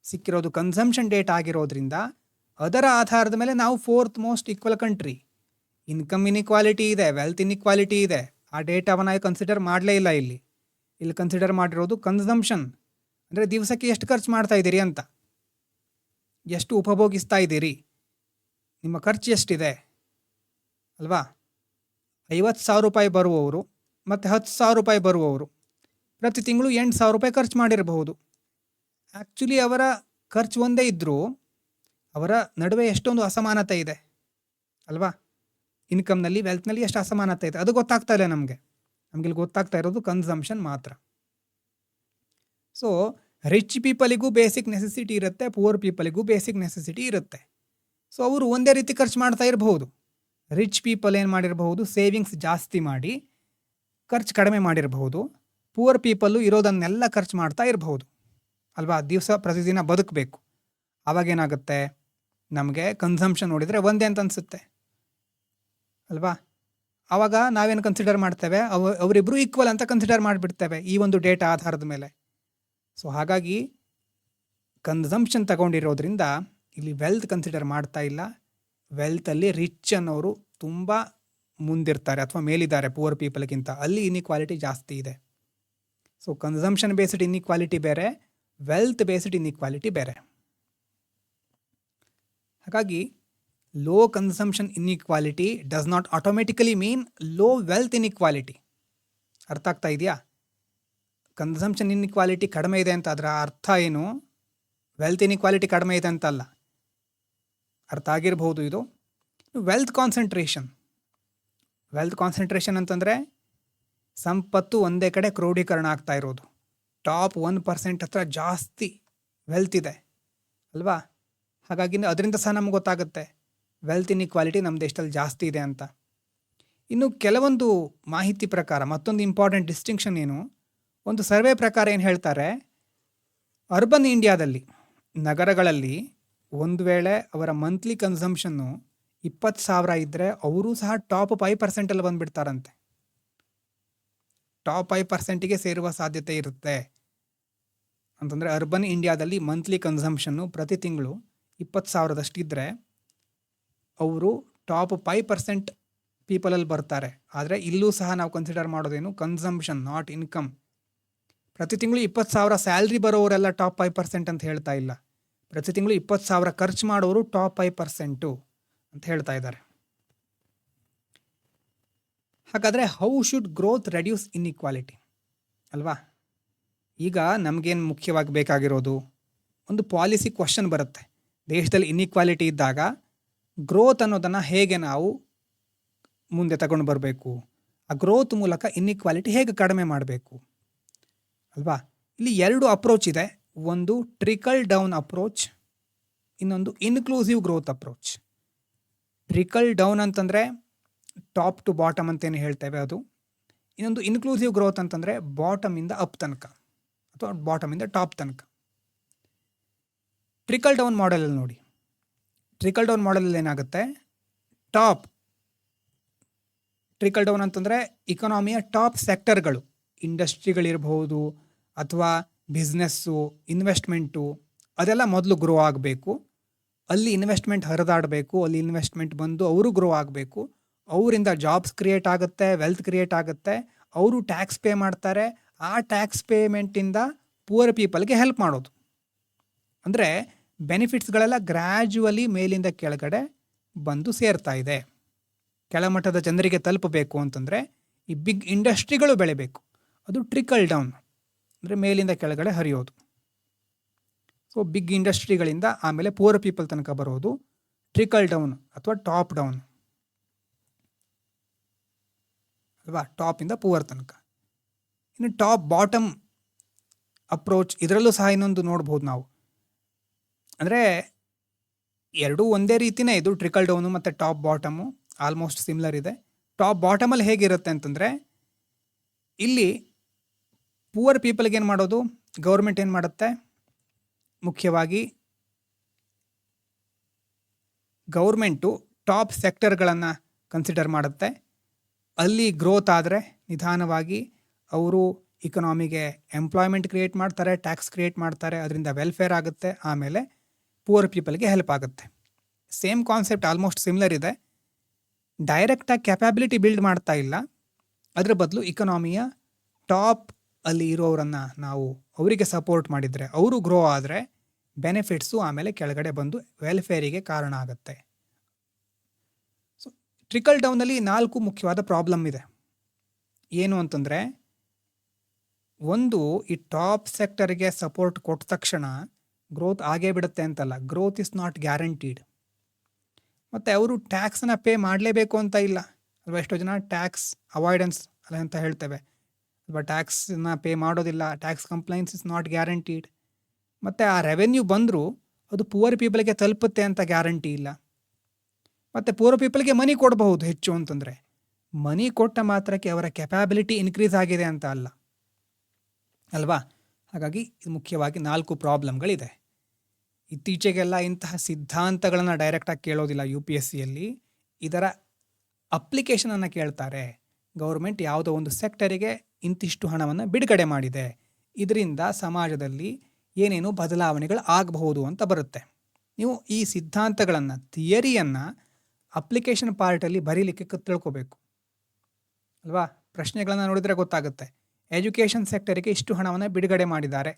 ಸಿಕ್ಕಿರೋದು ಕನ್ಸಂಪ್ಷನ್ ಡೇಟಾ ಆಗಿರೋದ್ರಿಂದ ಅದರ ಆಧಾರದ ಮೇಲೆ ನಾವು 4th most equal country. Income inequality ಇದೆ, ವೆಲ್ತ್ ಇನ್ಇಕ್ವಾಲಿಟಿ ಇದೆ, ಆ ಡೇಟಾವನ್ನು ಕನ್ಸಿಡರ್ ಮಾಡಲೇ ಇಲ್ಲ. ಇಲ್ಲಿ ಕನ್ಸಿಡರ್ ಮಾಡಿರೋದು ಕನ್ಸಂಪ್ಷನ್ ಅಂದರೆ ದಿವಸಕ್ಕೆ ಎಷ್ಟು ಖರ್ಚು ಮಾಡ್ತಾ ಇದ್ದೀರಿ ಅಂತ, ಎಷ್ಟು ಉಪಭೋಗಿಸ್ತಾ ಇದ್ದೀರಿ, ನಿಮ್ಮ ಖರ್ಚು ಎಷ್ಟಿದೆ ಅಲ್ವಾ. 50,000 ರೂಪಾಯಿ ಬರುವವರು ಮತ್ತು 10,000 ರೂಪಾಯಿ ಬರುವವರು ಪ್ರತಿ ತಿಂಗಳು 8,000 ರೂಪಾಯಿ ಖರ್ಚು ಮಾಡಿರಬಹುದು. ಆ್ಯಕ್ಚುಲಿ ಅವರ ಖರ್ಚು ಒಂದೇ ಇದ್ದರೂ ಅವರ ನಡುವೆ ಎಷ್ಟೊಂದು ಅಸಮಾನತೆ ಇದೆ ಅಲ್ವಾ. ಇನ್ಕಮ್ನಲ್ಲಿ, ವೆಲ್ತ್ನಲ್ಲಿ ಎಷ್ಟು ಅಸಮಾನತೆ ಇದೆ ಅದು ಗೊತ್ತಾಗ್ತಾ ಇಲ್ಲ ನಮಗೆ. ನಮಗಿಲ್ಲಿ ಗೊತ್ತಾಗ್ತಾ ಇರೋದು ಕನ್ಸಂಪ್ಷನ್ ಮಾತ್ರ. ಸೊ ರಿಚ್ ಪೀಪಲಿಗೂ ಬೇಸಿಕ್ ನೆಸೆಸಿಟಿ ಇರುತ್ತೆ, ಪುವರ್ ಪೀಪಲಿಗೂ ಬೇಸಿಕ್ ನೆಸೆಸಿಟಿ ಇರುತ್ತೆ. ಸೊ ಅವರು ಒಂದೇ ರೀತಿ ಖರ್ಚು ಮಾಡ್ತಾ ಇರಬಹುದು. ರಿಚ್ ಪೀಪಲ್ ಏನು ಮಾಡಿರಬಹುದು? ಸೇವಿಂಗ್ಸ್ ಜಾಸ್ತಿ ಮಾಡಿ ಖರ್ಚು ಕಡಿಮೆ ಮಾಡಿರಬಹುದು. ಪುವರ್ ಪೀಪಲ್ಲು ಇರೋದನ್ನೆಲ್ಲ ಖರ್ಚು ಮಾಡ್ತಾ ಇರಬಹುದು ಅಲ್ವಾ. ದಿವಸ ಪ್ರತಿದಿನ ಬದುಕಬೇಕು. ಆವಾಗೇನಾಗುತ್ತೆ, ನಮಗೆ ಕನ್ಸಂಪ್ಷನ್ ನೋಡಿದರೆ ಒಂದೇ ಅಂತ ಅನಿಸುತ್ತೆ ಅಲ್ವಾ. ಆವಾಗ ನಾವೇನು ಕನ್ಸಿಡರ್ ಮಾಡ್ತೇವೆ? ಅವರಿಬ್ಬರು ಈಕ್ವಲ್ ಅಂತ ಕನ್ಸಿಡರ್ ಮಾಡಿಬಿಡ್ತೇವೆ ಈ ಒಂದು ಡೇಟಾ ಆಧಾರದ ಮೇಲೆ. ಸೊ ಹಾಗಾಗಿ ಕನ್ಸಂಪ್ಷನ್ ತಗೊಂಡಿರೋದ್ರಿಂದ ಇಲ್ಲಿ ವೆಲ್ತ್ ಕನ್ಸಿಡರ್ ಮಾಡ್ತಾ ಇಲ್ಲ. ವೆಲ್ತಲ್ಲಿ ರಿಚ್ ಅನ್ನೋರು ತುಂಬ ಮುಂದಿರ್ತಾರೆ ಅಥವಾ ಮೇಲಿದ್ದಾರೆ ಪೂವರ್ ಪೀಪಲ್ಗಿಂತ, ಅಲ್ಲಿ ಇನ್ಇಕ್ವಾಲಿಟಿ ಜಾಸ್ತಿ ಇದೆ. ಸೊ ಕನ್ಸಂಪ್ಷನ್ ಬೇಸ್ಡ್ ಇನ್ಇಕ್ವಾಲಿಟಿ ಬೇರೆ, ವೆಲ್ತ್ ಬೇಸ್ಡ್ ಇನ್ಇಕ್ವಾಲಿಟಿ ಬೇರೆ. ಹಾಗಾಗಿ low consumption inequality does not automatically mean low wealth inequality. ಅರ್ಥ ಆಗ್ತಾ ಇದೆಯಾ? ಕನ್ಸಂಪ್ಷನ್ ಇನ್ಇಕ್ವಾಲಿಟಿ ಕಡಿಮೆ ಇದೆ ಅಂತ ಅದರ ಅರ್ಥ ಏನು, ವೆಲ್ತ್ ಇನ್ಇಕ್ವಾಲಿಟಿ ಕಡಿಮೆ ಇದೆ ಅಂತ ಅಲ್ಲ. ಅರ್ಥ ಆಗಿರಬಹುದು ಇದು. ವೆಲ್ತ್ ಕಾನ್ಸಂಟ್ರೇಷನ್ ಅಂತಂದರೆ ಸಂಪತ್ತು ಒಂದೇ ಕಡೆ ಕ್ರೋಢೀಕರಣ ಆಗ್ತಾ ಇರೋದು. ಟಾಪ್ 1% ಹತ್ರ ಜಾಸ್ತಿ ವೆಲ್ತ್ ಇದೆ ಅಲ್ವಾ? ಹಾಗಾಗಿ ಅದರಿಂದ ಸಹ ನಮ್ಗೆ ಗೊತ್ತಾಗುತ್ತೆ ವೆಲ್ತ್ ಇನ್ಇಕ್ವಾಲಿಟಿ ನಮ್ಮ ದೇಶದಲ್ಲಿ ಜಾಸ್ತಿ ಇದೆ ಅಂತ. ಇನ್ನು ಕೆಲವೊಂದು ಮಾಹಿತಿ ಪ್ರಕಾರ ಮತ್ತೊಂದು ಇಂಪಾರ್ಟೆಂಟ್ ಡಿಸ್ಟಿಂಕ್ಷನ್ ಏನು, ಒಂದು ಸರ್ವೆ ಪ್ರಕಾರ ಏನು ಹೇಳ್ತಾರೆ, ಅರ್ಬನ್ ಇಂಡಿಯಾದಲ್ಲಿ, ನಗರಗಳಲ್ಲಿ ಒಂದು ವೇಳೆ ಅವರ ಮಂತ್ಲಿ ಕನ್ಸಂಪ್ಷನ್ನು 20,000 ಇದ್ದರೆ ಅವರು ಸಹ ಟಾಪ್ 5% ಬಂದುಬಿಡ್ತಾರಂತೆ. ಟಾಪ್ 5%ಗೆ ಸೇರುವ ಸಾಧ್ಯತೆ ಇರುತ್ತೆ. ಅಂತಂದರೆ ಅರ್ಬನ್ ಇಂಡಿಯಾದಲ್ಲಿ ಮಂತ್ಲಿ ಕನ್ಸಂಪ್ಷನ್ನು ಪ್ರತಿ ತಿಂಗಳು 20,000ದಷ್ಟಿದ್ದರೆ ಅವರು ಟಾಪ್ 5% ಪೀಪಲಲ್ಲಿ ಬರ್ತಾರೆ. ಆದರೆ ಇಲ್ಲೂ ಸಹ ನಾವು ಕನ್ಸಿಡರ್ ಮಾಡೋದೇನು, ಕನ್ಸಂಪ್ಷನ್ ನಾಟ್ ಇನ್ಕಮ್. ಪ್ರತಿ ತಿಂಗಳು 20,000 ಸ್ಯಾಲ್ರಿ ಬರೋರೆಲ್ಲ ಟಾಪ್ 5% ಅಂತ ಹೇಳ್ತಾ ಇಲ್ಲ. ಪ್ರತಿ ತಿಂಗಳು 20,000 ಖರ್ಚು ಮಾಡೋರು ಟಾಪ್ 5% ಅಂತ ಹೇಳ್ತಾ ಇದ್ದಾರೆ. ಹಾಗಾದರೆ how should growth reduce inequality ಅಲ್ವಾ? ಈಗ ನಮಗೇನು ಮುಖ್ಯವಾಗಿ ಬೇಕಾಗಿರೋದು, ಒಂದು ಪಾಲಿಸಿ ಕ್ವಶನ್ ಬರುತ್ತೆ. ದೇಶದಲ್ಲಿ ಇನ್ಇಕ್ವಾಲಿಟಿ ಇದ್ದಾಗ ಗ್ರೋತ್ ಅನ್ನೋದನ್ನು ಹೇಗೆ ನಾವು ಮುಂದೆ ತಗೊಂಡು ಬರಬೇಕು, ಆ ಗ್ರೋತ್ ಮೂಲಕ ಇನ್ಇಕ್ವಾಲಿಟಿ ಹೇಗೆ ಕಡಿಮೆ ಮಾಡಬೇಕು ಅಲ್ವಾ? ಇಲ್ಲಿ 2 ಅಪ್ರೋಚ್ ಇದೆ. ಒಂದು ಟ್ರಿಕಲ್ ಡೌನ್ ಅಪ್ರೋಚ್, ಇನ್ನೊಂದು inclusive growth approach. Trickle down ಅಂತಂದರೆ ಟಾಪ್ ಟು ಬಾಟಮ್ ಅಂತೇನು ಹೇಳ್ತೇವೆ ಅದು. ಇನ್ನೊಂದು ಇನ್ಕ್ಲೂಸಿವ್ ಗ್ರೋತ್ ಅಂತಂದರೆ ಬಾಟಮಿಂದ ಅಪ್ ತನಕ ಅಥವಾ ಬಾಟಮಿಂದ ಟಾಪ್ ತನಕ. ಟ್ರಿಕಲ್ ಡೌನ್ ಮಾಡೆಲಲ್ಲಿ ನೋಡಿ, ಟ್ರಿಕಲ್ ಡೌನ್ ಮಾಡೆಲಲ್ಲಿ ಏನಾಗುತ್ತೆ, ಟ್ರಿಕಲ್ ಡೌನ್ ಅಂತಂದರೆ ಇಕಾನಮಿಯ ಟಾಪ್ ಸೆಕ್ಟರ್ಗಳು, ಇಂಡಸ್ಟ್ರಿಗಳಿರ್ಬೋದು ಅಥವಾ ಬಿಸ್ನೆಸ್ಸು, ಇನ್ವೆಸ್ಟ್ಮೆಂಟು, ಅದೆಲ್ಲ ಮೊದಲು ಗ್ರೋ ಆಗಬೇಕು. ಅಲ್ಲಿ ಇನ್ವೆಸ್ಟ್ಮೆಂಟ್ ಹರಿದಾಡಬೇಕು, ಅಲ್ಲಿ ಇನ್ವೆಸ್ಟ್ಮೆಂಟ್ ಬಂದು ಅವರು ಗ್ರೋ ಆಗಬೇಕು. ಅವರಿಂದ ಜಾಬ್ಸ್ ಕ್ರಿಯೇಟ್ ಆಗುತ್ತೆ, ವೆಲ್ತ್ ಕ್ರಿಯೇಟ್ ಆಗುತ್ತೆ, ಅವರು ಟ್ಯಾಕ್ಸ್ ಪೇ ಮಾಡ್ತಾರೆ. ಆ ಟ್ಯಾಕ್ಸ್ ಪೇಮೆಂಟಿಂದ ಪೂವರ್ ಪೀಪಲ್ಗೆ ಹೆಲ್ಪ್ ಮಾಡೋದು. ಅಂದರೆ ಬೆನಿಫಿಟ್ಸ್ಗಳೆಲ್ಲ ಗ್ರ್ಯಾಜುವಲಿ ಮೇಲಿಂದ ಕೆಳಗಡೆ ಬಂದು ಸೇರ್ತಾ ಇದೆ. ಕೆಳಮಟ್ಟದ ಜನರಿಗೆ ತಲುಪಬೇಕು ಅಂತಂದರೆ ಈ ಬಿಗ್ ಇಂಡಸ್ಟ್ರಿಗಳು ಬೆಳಿಬೇಕು. ಅದು ಟ್ರಿಕಲ್ ಡೌನ್ ಅಂದರೆ ಮೇಲಿಂದ ಕೆಳಗಡೆ ಹರಿಯೋದು. ಸೊ ಬಿಗ್ ಇಂಡಸ್ಟ್ರಿಗಳಿಂದ ಆಮೇಲೆ ಪೂವರ್ ಪೀಪಲ್ ತನಕ ಬರೋದು ಟ್ರಿಕಲ್ ಡೌನ್ ಅಥವಾ ಟಾಪ್ ಡೌನ್ ಅಲ್ವಾ? ಟಾಪಿಂದ ಪೂವರ್ ತನಕ. ಇನ್ನು ಟಾಪ್ ಬಾಟಮ್ ಅಪ್ರೋಚ್, ಇದರಲ್ಲೂ ಸಹ ಇನ್ನೊಂದು ನೋಡ್ಬೋದು ನಾವು. ಅಂದರೆ ಎರಡೂ ಒಂದೇ ರೀತಿಯೇ, ಇದು ಟ್ರಿಕಲ್ ಡೌನು ಮತ್ತು ಟಾಪ್ ಬಾಟಮು ಆಲ್ಮೋಸ್ಟ್ ಸಿಮಿಲರ್ ಇದೆ. ಟಾಪ್ ಬಾಟಮಲ್ಲಿ ಹೇಗಿರುತ್ತೆ ಅಂತಂದರೆ, ಇಲ್ಲಿ ಪೂವರ್ ಪೀಪಲ್ಗೆ ಏನು ಮಾಡೋದು, ಗೌರ್ಮೆಂಟ್ ಏನು ಮಾಡುತ್ತೆ, ಮುಖ್ಯವಾಗಿ ಗೌರ್ಮೆಂಟು ಟಾಪ್ ಸೆಕ್ಟರ್ಗಳನ್ನು ಕನ್ಸಿಡರ್ ಮಾಡುತ್ತೆ. ಅಲ್ಲಿ ಗ್ರೋತ್ ಆದರೆ ನಿಧಾನವಾಗಿ ಅವರು ಇಕನಾಮಿಗೆ ಎಂಪ್ಲಾಯ್ಮೆಂಟ್ ಕ್ರಿಯೇಟ್ ಮಾಡ್ತಾರೆ, ಟ್ಯಾಕ್ಸ್ ಕ್ರಿಯೇಟ್ ಮಾಡ್ತಾರೆ, ಅದರಿಂದ ವೆಲ್ಫೇರ್ ಆಗುತ್ತೆ, ಆಮೇಲೆ ಪೂವರ್ ಪೀಪಲ್ಗೆ ಹೆಲ್ಪ್ ಆಗುತ್ತೆ. ಸೇಮ್ ಕಾನ್ಸೆಪ್ಟ್ ಆಲ್ಮೋಸ್ಟ್ ಸಿಮಿಲರ್ ಇದೆ. ಡೈರೆಕ್ಟಾಗಿ ಕ್ಯಾಪಬಿಲಿಟಿ ಬಿಲ್ಡ್ ಮಾಡ್ತಾ ಇಲ್ಲ, ಅದರ ಬದಲು ಇಕನಾಮಿಯ ಟಾಪ್ ಅಲ್ಲಿ ಇರೋರನ್ನು ನಾವು ಅವರಿಗೆ ಸಪೋರ್ಟ್ ಮಾಡಿದರೆ, ಅವರು ಗ್ರೋ ಆದರೆ ಬೆನಿಫಿಟ್ಸು ಆಮೇಲೆ ಕೆಳಗಡೆ ಬಂದು ವೆಲ್ಫೇರಿಗೆ ಕಾರಣ ಆಗುತ್ತೆ. ಸೊ ಟ್ರಿಕಲ್ ಡೌನಲ್ಲಿ 4 ಮುಖ್ಯವಾದ ಪ್ರಾಬ್ಲಮ್ ಇದೆ. ಏನು ಅಂತಂದರೆ, ಒಂದು, ಈ ಟಾಪ್ ಸೆಕ್ಟರ್ಗೆ ಸಪೋರ್ಟ್ ಕೊಟ್ಟ ತಕ್ಷಣ ಗ್ರೋತ್ ಆಗೇ ಬಿಡುತ್ತೆ ಅಂತಲ್ಲ, ಗ್ರೋತ್ ಇಸ್ ನಾಟ್ ಗ್ಯಾರಂಟೀಡ್. ಮತ್ತು ಅವರು ಟ್ಯಾಕ್ಸನ್ನು ಪೇ ಮಾಡಲೇಬೇಕು ಅಂತ ಇಲ್ಲ ಅಲ್ವಾ? ಎಷ್ಟೋ ಜನ ಟ್ಯಾಕ್ಸ್ ಅವಾಯ್ಡೆನ್ಸ್ ಅಲ್ಲ ಅಂತ ಹೇಳ್ತೇವೆ ಅಲ್ವಾ? ಟ್ಯಾಕ್ಸನ್ನ ಪೇ ಮಾಡೋದಿಲ್ಲ, tax compliance is not guaranteed. ಮತ್ತು ಆ ರೆವೆನ್ಯೂ ಬಂದರೂ ಅದು ಪೂವರ್ ಪೀಪಲ್ಗೆ ತಲುಪುತ್ತೆ ಅಂತ ಗ್ಯಾರಂಟಿ ಇಲ್ಲ. ಮತ್ತು ಪೂವರ್ ಪೀಪಲ್ಗೆ ಮನಿ ಕೊಡಬಹುದು ಹೆಚ್ಚು ಅಂತಂದರೆ, ಮನಿ ಕೊಟ್ಟ ಮಾತ್ರಕ್ಕೆ ಅವರ ಕೆಪಾಬಿಲಿಟಿ ಇನ್ಕ್ರೀಸ್ ಆಗಿದೆ ಅಂತ ಅಲ್ಲ ಅಲ್ವಾ? ಹಾಗಾಗಿ ಇದು ಮುಖ್ಯವಾಗಿ 4 ಪ್ರಾಬ್ಲಮ್ಗಳಿದೆ. ಇತ್ತೀಚೆಗೆಲ್ಲ ಇಂತಹ ಸಿದ್ಧಾಂತಗಳನ್ನು ಡೈರೆಕ್ಟಾಗಿ ಕೇಳೋದಿಲ್ಲ UPSCಯಲ್ಲಿ, ಇದರ ಅಪ್ಲಿಕೇಶನನ್ನು ಕೇಳ್ತಾರೆ. ಗೌರ್ಮೆಂಟ್ ಯಾವುದೋ ಒಂದು ಸೆಕ್ಟರಿಗೆ ಇಂತಿಷ್ಟು ಹಣವನ್ನು ಬಿಡುಗಡೆ ಮಾಡಿದೆ, ಇದರಿಂದ ಸಮಾಜದಲ್ಲಿ ಏನೇನು ಬದಲಾವಣೆಗಳು ಆಗಬಹುದು ಅಂತ ಬರುತ್ತೆ. ನೀವು ಈ ಸಿದ್ಧಾಂತಗಳನ್ನು, ಥಿಯರಿಯನ್ನು ಅಪ್ಲಿಕೇಶನ್ ಪಾರ್ಟಲ್ಲಿ ಬರೀಲಿಕ್ಕೆ ತಿಳ್ಕೋಬೇಕು. ಅಲ್ವಾ? ಪ್ರಶ್ನೆಗಳನ್ನು ನೋಡಿದರೆ ಗೊತ್ತಾಗುತ್ತೆ. ಎಜುಕೇಷನ್ ಸೆಕ್ಟರಿಗೆ ಇಷ್ಟು ಹಣವನ್ನು ಬಿಡುಗಡೆ ಮಾಡಿದ್ದಾರೆ,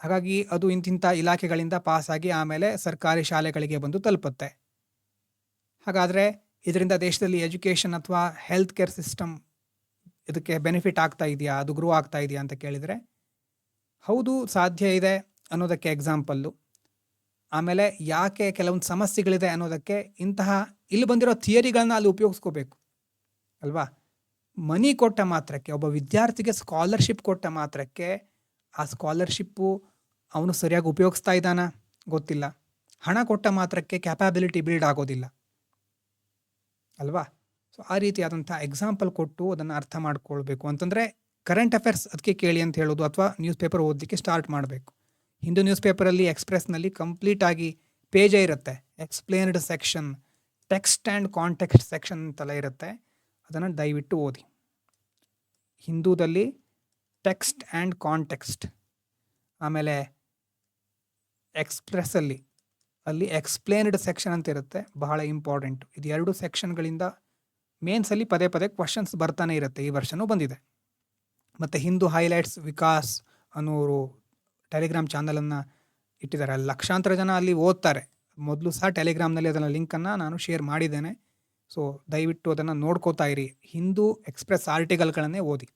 ಹಾಗಾಗಿ ಅದು ಇಂತಿಂಥ ಇಲಾಖೆಗಳಿಂದ ಪಾಸಾಗಿ ಆಮೇಲೆ ಸರ್ಕಾರಿ ಶಾಲೆಗಳಿಗೆ ಬಂದು ತಲುಪುತ್ತೆ. ಹಾಗಾದರೆ ಇದರಿಂದ ದೇಶದಲ್ಲಿ ಎಜುಕೇಷನ್ ಅಥವಾ ಹೆಲ್ತ್ ಕೇರ್ ಸಿಸ್ಟಮ್ ಇದಕ್ಕೆ ಬೆನಿಫಿಟ್ ಆಗ್ತಾ ಇದೆಯಾ, ಅದು ಗ್ರೋ ಆಗ್ತಾ ಇದೆಯಾ ಅಂತ ಕೇಳಿದರೆ ಹೌದು, ಸಾಧ್ಯ ಇದೆ ಅನ್ನೋದಕ್ಕೆ ಎಕ್ಸಾಂಪಲ್ಲು. ಆಮೇಲೆ ಯಾಕೆ ಕೆಲವೊಂದು ಸಮಸ್ಯೆಗಳಿದೆ ಅನ್ನೋದಕ್ಕೆ ಇಂತಹ ಇಲ್ಲಿ ಬಂದಿರೋ ಥಿಯರಿಗಳನ್ನ ಅಲ್ಲಿ ಉಪಯೋಗಿಸ್ಕೋಬೇಕು ಅಲ್ವಾ? ಮನಿ ಕೊಟ್ಟ ಮಾತ್ರಕ್ಕೆ, ಒಬ್ಬ ವಿದ್ಯಾರ್ಥಿಗೆ ಸ್ಕಾಲರ್ಶಿಪ್ ಕೊಟ್ಟ ಮಾತ್ರಕ್ಕೆ ಆ ಸ್ಕಾಲರ್ಶಿಪ್ಪು ಅವನು ಸರಿಯಾಗಿ ಉಪಯೋಗಿಸ್ತಾ ಇದ್ದಾನ ಗೊತ್ತಿಲ್ಲ. ಹಣ ಕೊಟ್ಟ ಮಾತ್ರಕ್ಕೆ ಕ್ಯಾಪಬಿಲಿಟಿ ಬಿಲ್ಡ್ ಆಗೋದಿಲ್ಲ ಅಲ್ವಾ? ಸೊ ಆ ರೀತಿಯಾದಂಥ ಎಕ್ಸಾಂಪಲ್ ಕೊಟ್ಟು ಅದನ್ನು ಅರ್ಥ ಮಾಡ್ಕೊಳ್ಬೇಕು. ಅಂತಂದರೆ ಕರೆಂಟ್ ಅಫೇರ್ಸ್ ಅದಕ್ಕೆ ಕೇಳಿ ಅಂತ ಹೇಳೋದು, ಅಥವಾ ನ್ಯೂಸ್ ಪೇಪರ್ ಓದಲಿಕ್ಕೆ ಸ್ಟಾರ್ಟ್ ಮಾಡಬೇಕು. ಹಿಂದೂ ನ್ಯೂಸ್ ಪೇಪರಲ್ಲಿ ಎಕ್ಸ್ಪ್ರೆಸ್ನಲ್ಲಿ ಕಂಪ್ಲೀಟಾಗಿ ಪೇಜೇ ಇರುತ್ತೆ, explained section, text and context section ಅಂತೆಲ್ಲ ಇರುತ್ತೆ. ಅದನ್ನು ದಯವಿಟ್ಟು ಓದಿ. ಹಿಂದೂದಲ್ಲಿ ಟೆಕ್ಸ್ಟ್ ಆ್ಯಂಡ್ ಕಾಂಟೆಕ್ಸ್ಟ್, ಆಮೇಲೆ ಎಕ್ಸ್ಪ್ರೆಸ್ಸಲ್ಲಿ ಅಲ್ಲಿ ಎಕ್ಸ್ಪ್ಲೇನ್ಡ್ ಸೆಕ್ಷನ್ ಅಂತ ಇರುತ್ತೆ, ಬಹಳ ಇಂಪಾರ್ಟೆಂಟು. ಇದು 2 ಸೆಕ್ಷನ್ಗಳಿಂದ ಮೇನ್ಸಲ್ಲಿ ಪದೇ ಪದೇ ಕ್ವಶನ್ಸ್ ಬರ್ತಾನೆ ಇರುತ್ತೆ. ಈ ವರ್ಷವೂ ಬಂದಿದೆ. ಮತ್ತು ಹಿಂದೂ ಹೈಲೈಟ್ಸ್ ವಿಕಾಸ್ ಅನ್ನೋರು ಟೆಲಿಗ್ರಾಮ್ ಚಾನಲನ್ನು ಇಟ್ಟಿದ್ದಾರೆ, ಅಲ್ಲಿ ಲಕ್ಷಾಂತರ ಜನ ಅಲ್ಲಿ ಓದ್ತಾರೆ. ಮೊದಲು ಸಹ ಟೆಲಿಗ್ರಾಮ್ನಲ್ಲಿ ಅದನ್ನು ಲಿಂಕನ್ನು ನಾನು ಶೇರ್ ಮಾಡಿದ್ದೇನೆ. ಸೊ ದಯವಿಟ್ಟು ಅದನ್ನು ನೋಡ್ಕೋತಾ ಇರಿ. ಹಿಂದೂ ಎಕ್ಸ್ಪ್ರೆಸ್ ಆರ್ಟಿಕಲ್ಗಳನ್ನೇ ಓದಿ.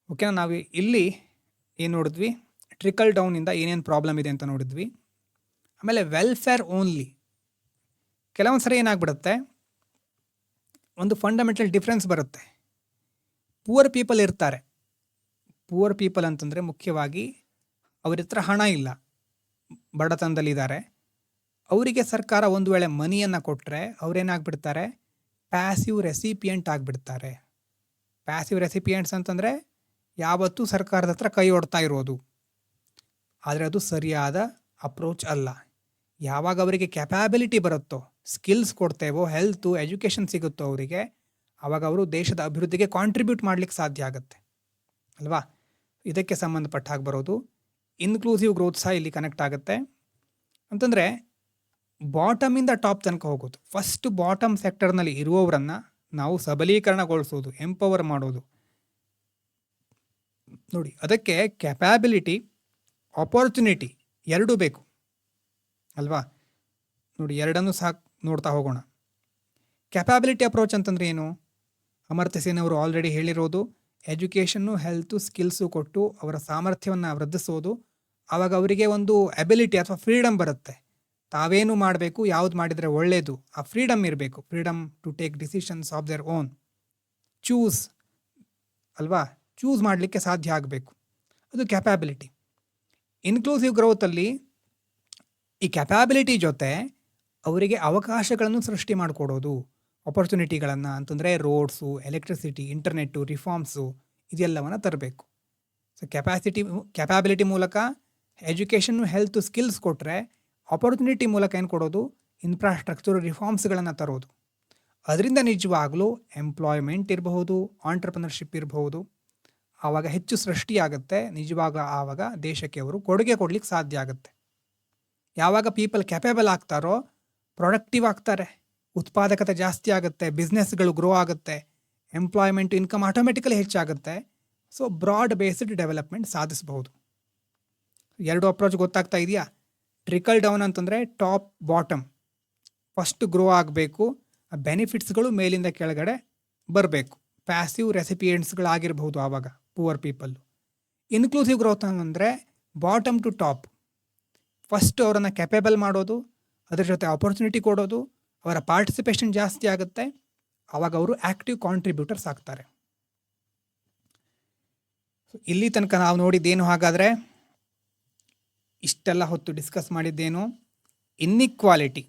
ಓಕೆನಾ? ನಾವು ಇಲ್ಲಿ ಏನು ನೋಡಿದ್ವಿ, ಟ್ರಿಕಲ್ ಡೌನಿಂದ ಏನೇನು ಪ್ರಾಬ್ಲಮ್ ಇದೆ ಅಂತ ನೋಡಿದ್ವಿ. ಆಮೇಲೆ ವೆಲ್ಫೇರ್ ಓನ್ಲಿ, ಕೆಲವೊಂದು ಸರಿ ಏನಾಗ್ಬಿಡುತ್ತೆ, ಒಂದು ಫಂಡಮೆಂಟಲ್ ಡಿಫ್ರೆನ್ಸ್ ಬರುತ್ತೆ. ಪೂವರ್ ಪೀಪಲ್ ಇರ್ತಾರೆ. ಪೂವರ್ ಪೀಪಲ್ ಅಂತಂದರೆ ಮುಖ್ಯವಾಗಿ ಅವ್ರ ಹತ್ರ ಹಣ ಇಲ್ಲ, ಬಡತನದಲ್ಲಿದ್ದಾರೆ. ಅವರಿಗೆ ಸರ್ಕಾರ ಒಂದು ವೇಳೆ ಮನಿಯನ್ನು ಕೊಟ್ಟರೆ ಅವರೇನಾಗ್ಬಿಡ್ತಾರೆ, ಪ್ಯಾಸಿವ್ ರೆಸಿಪಿಯೆಂಟ್ ಆಗಿಬಿಡ್ತಾರೆ. ಪ್ಯಾಸಿವ್ ರೆಸಿಪಿಯೆಂಟ್ಸ್ ಅಂತಂದರೆ ಯಾವತ್ತೂ ಸರ್ಕಾರದ ಹತ್ರ ಕೈ ಒಡ್ತಾ ಇರೋದು. ಆದರೆ ಅದು ಸರಿಯಾದ ಅಪ್ರೋಚ್ ಅಲ್ಲ. ಯಾವಾಗ ಅವರಿಗೆ ಕ್ಯಾಪಬಿಲಿಟಿ ಬರುತ್ತೋ, ಸ್ಕಿಲ್ಸ್ ಕೊಡ್ತೇವೋ, ಹೆಲ್ತು ಎಜುಕೇಷನ್ ಸಿಗುತ್ತೋ ಅವರಿಗೆ, ಆವಾಗ ಅವರು ದೇಶದ ಅಭಿವೃದ್ಧಿಗೆ ಕಾಂಟ್ರಿಬ್ಯೂಟ್ ಮಾಡಲಿಕ್ಕೆ ಸಾಧ್ಯ ಆಗುತ್ತೆ ಅಲ್ವಾ? ಇದಕ್ಕೆ ಸಂಬಂಧಪಟ್ಟ ಹಾಗೆ ಬರೋದು ಇನ್ಕ್ಲೂಸಿವ್ ಗ್ರೋತ್ ಸಹ ಇಲ್ಲಿ ಕನೆಕ್ಟ್ ಆಗುತ್ತೆ. ಅಂತಂದರೆ ಬಾಟಮಿಂದ ಟಾಪ್ ತನಕ ಹೋಗೋದು. ಫಸ್ಟ್ ಬಾಟಮ್ ಸೆಕ್ಟರ್ನಲ್ಲಿ ಇರುವವರನ್ನು ನಾವು ಸಬಲೀಕರಣಗೊಳಿಸೋದು, ಎಂಪವರ್ ಮಾಡೋದು. ನೋಡಿ, ಅದಕ್ಕೆ ಕ್ಯಾಪಬಿಲಿಟಿ, ಆಪರ್ಚುನಿಟಿ ಎರಡೂ ಬೇಕು ಅಲ್ವಾ? ನೋಡಿ, ಎರಡನ್ನೂ ಸಹ ನೋಡ್ತಾ ಹೋಗೋಣ. ಕ್ಯಾಪಬಿಲಿಟಿ ಅಪ್ರೋಚ್ ಅಂತಂದರೆ ಏನು? ಅಮರ್ತ್ಯ ಸೇನ್ ಅವರು ಆಲ್ರೆಡಿ ಹೇಳಿರೋದು, ಎಜುಕೇಷನ್ನು, ಹೆಲ್ತು, ಸ್ಕಿಲ್ಸು ಕೊಟ್ಟು ಅವರ ಸಾಮರ್ಥ್ಯವನ್ನು ವೃದ್ಧಿಸೋದು. ಆವಾಗ ಅವರಿಗೆ ಒಂದು ಎಬಿಲಿಟಿ ಅಥವಾ ಫ್ರೀಡಮ್ ಬರುತ್ತೆ. ತಾವೇನು ಮಾಡಬೇಕು, ಯಾವ್ದು ಮಾಡಿದರೆ ಒಳ್ಳೆಯದು, ಆ ಫ್ರೀಡಮ್ ಇರಬೇಕು. Freedom to take decisions of their own, choose ಅಲ್ವಾ? ಚೂಸ್ ಮಾಡಲಿಕ್ಕೆ ಸಾಧ್ಯ ಆಗಬೇಕು. ಅದು ಕ್ಯಾಪಬಿಲಿಟಿ. ಇನ್ಕ್ಲೂಸಿವ್ ಗ್ರೋತಲ್ಲಿ ಈ ಕ್ಯಾಪಬಿಲಿಟಿ ಜೊತೆ ಅವರಿಗೆ ಅವಕಾಶಗಳನ್ನು ಸೃಷ್ಟಿ ಮಾಡಿಕೊಡೋದು, ಆಪರ್ಚುನಿಟಿಗಳನ್ನು. ಅಂತಂದರೆ ರೋಡ್ಸು, ಎಲೆಕ್ಟ್ರಿಸಿಟಿ, ಇಂಟರ್ನೆಟ್ಟು, ರಿಫಾರ್ಮ್ಸು ಇದೆಲ್ಲವನ್ನು ತರಬೇಕು. ಸೊ ಕ್ಯಾಪಬಿಲಿಟಿ ಮೂಲಕ ಎಜುಕೇಷನ್ನು, ಹೆಲ್ತು, ಸ್ಕಿಲ್ಸ್ ಕೊಟ್ಟರೆ, ಆಪರ್ಚುನಿಟಿ ಮೂಲಕ ಏನು ಕೊಡೋದು, ಇನ್ಫ್ರಾಸ್ಟ್ರಕ್ಚರ್ ರಿಫಾರ್ಮ್ಸ್ಗಳನ್ನು ತರೋದು. ಅದರಿಂದ ನಿಜವಾಗಲೂ ಎಂಪ್ಲಾಯ್ಮೆಂಟ್ ಇರಬಹುದು, ಆಂಟ್ರಪ್ರನರ್ಶಿಪ್ ಇರಬಹುದು. ಆವಾಗ ಹೆಚ್ಚು ಸೃಷ್ಟಿಯಾಗುತ್ತೆ. ನಿಜವಾಗ ಆವಾಗ ದೇಶಕ್ಕೆ ಅವರು ಕೊಡುಗೆ ಕೊಡಲಿಕ್ಕೆ ಸಾಧ್ಯ ಆಗುತ್ತೆ. ಯಾವಾಗ ಪೀಪಲ್ ಕ್ಯಾಪೇಬಲ್ ಆಗ್ತಾರೋ ಪ್ರೊಡಕ್ಟಿವ್ ಆಗ್ತಾರೆ, ಉತ್ಪಾದಕತೆ ಜಾಸ್ತಿ ಆಗುತ್ತೆ, ಬಿಸ್ನೆಸ್ಗಳು ಗ್ರೋ ಆಗುತ್ತೆ, ಎಂಪ್ಲಾಯ್ಮೆಂಟ್, ಇನ್ಕಮ್ ಆಟೋಮೆಟಿಕಲಿ ಹೆಚ್ಚಾಗುತ್ತೆ. ಸೊ ಬ್ರಾಡ್ ಬೇಸ್ಡ್ ಡೆವಲಪ್ಮೆಂಟ್ ಸಾಧಿಸಬಹುದು. ಎರಡು ಅಪ್ರೋಚ್ ಗೊತ್ತಾಗ್ತಾ ಇದೆಯಾ? ಟ್ರಿಕಲ್ ಡೌನ್ ಅಂತಂದರೆ ಟಾಪ್ ಬಾಟಮ್, ಫಸ್ಟ್ ಗ್ರೋ ಆಗಬೇಕು, ಬೆನಿಫಿಟ್ಸ್ಗಳು ಮೇಲಿಂದ ಕೆಳಗಡೆ ಬರಬೇಕು. ಪ್ಯಾಸಿವ್ ರೆಸಿಪಿಯೆಂಟ್ಸ್ಗಳಾಗಿರ್ಬಹುದು ಆವಾಗ ಪೂವರ್ ಪೀಪಲ್ಲು. ಇನ್ಕ್ಲೂಸಿವ್ ಗ್ರೋತ್ ಅಂದರೆ ಬಾಟಮ್ ಟು ಟಾಪ್, ಫಸ್ಟ್ ಅವರನ್ನು ಕ್ಯಾಪೇಬಲ್ ಮಾಡೋದು, ಅದರ ಜೊತೆ ಆಪರ್ಚುನಿಟಿ ಕೊಡೋದು, ಅವರ ಪಾರ್ಟಿಸಿಪೇಷನ್ ಜಾಸ್ತಿ ಆಗುತ್ತೆ, ಆವಾಗ ಅವರು ಆ್ಯಕ್ಟಿವ್ ಕಾಂಟ್ರಿಬ್ಯೂಟರ್ಸ್ ಆಗ್ತಾರೆ. ಇಲ್ಲಿ ತನಕ ನಾವು ನೋಡಿದ್ದೇನು? ಹಾಗಾದರೆ ಇಷ್ಟೆಲ್ಲ ಹೊತ್ತು ಡಿಸ್ಕಸ್ ಮಾಡಿದ್ದೇನು? ಇನ್ಇಕ್ವಾಲಿಟಿ,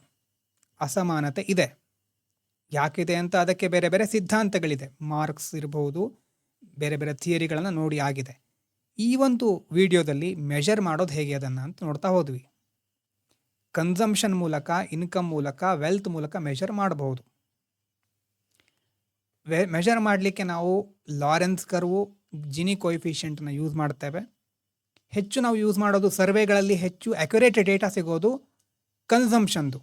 ಅಸಮಾನತೆ ಇದೆ. ಯಾಕಿದೆ ಅಂತ ಅದಕ್ಕೆ ಬೇರೆ ಬೇರೆ ಸಿದ್ಧಾಂತಗಳಿದೆ. ಮಾರ್ಕ್ಸ್ ಇರಬಹುದು, ಬೇರೆ ಬೇರೆ ಥಿಯರಿಗಳನ್ನು ನೋಡಿ ಆಗಿದೆ. ಈ ಒಂದು ವಿಡಿಯೋದಲ್ಲಿ ಮೆಷರ್ ಮಾಡೋದು ಹೇಗೆ ಅದನ್ನು ಅಂತ ನೋಡ್ತಾ ಹೋದ್ವಿ. ಕನ್ಸಂಪ್ಷನ್ ಮೂಲಕ, ಇನ್ಕಮ್ ಮೂಲಕ, ವೆಲ್ತ್ ಮೂಲಕ ಮೆಷರ್ ಮಾಡಬಹುದು. ಮೆಷರ್ ಮಾಡಲಿಕ್ಕೆ ನಾವು ಲಾರೆನ್ಸ್ ಕರ್ವು, ಜಿನಿ ಕೋಎಫಿಷಿಯೆಂಟನ್ನು ಯೂಸ್ ಮಾಡ್ತೇವೆ. ಹೆಚ್ಚು ನಾವು ಯೂಸ್ ಮಾಡೋದು ಸರ್ವೆಗಳಲ್ಲಿ ಹೆಚ್ಚು ಅಕ್ಯುರೇಟ್ ಡೇಟಾ ಸಿಗೋದು ಕನ್ಸಂಪ್ಷನ್ದು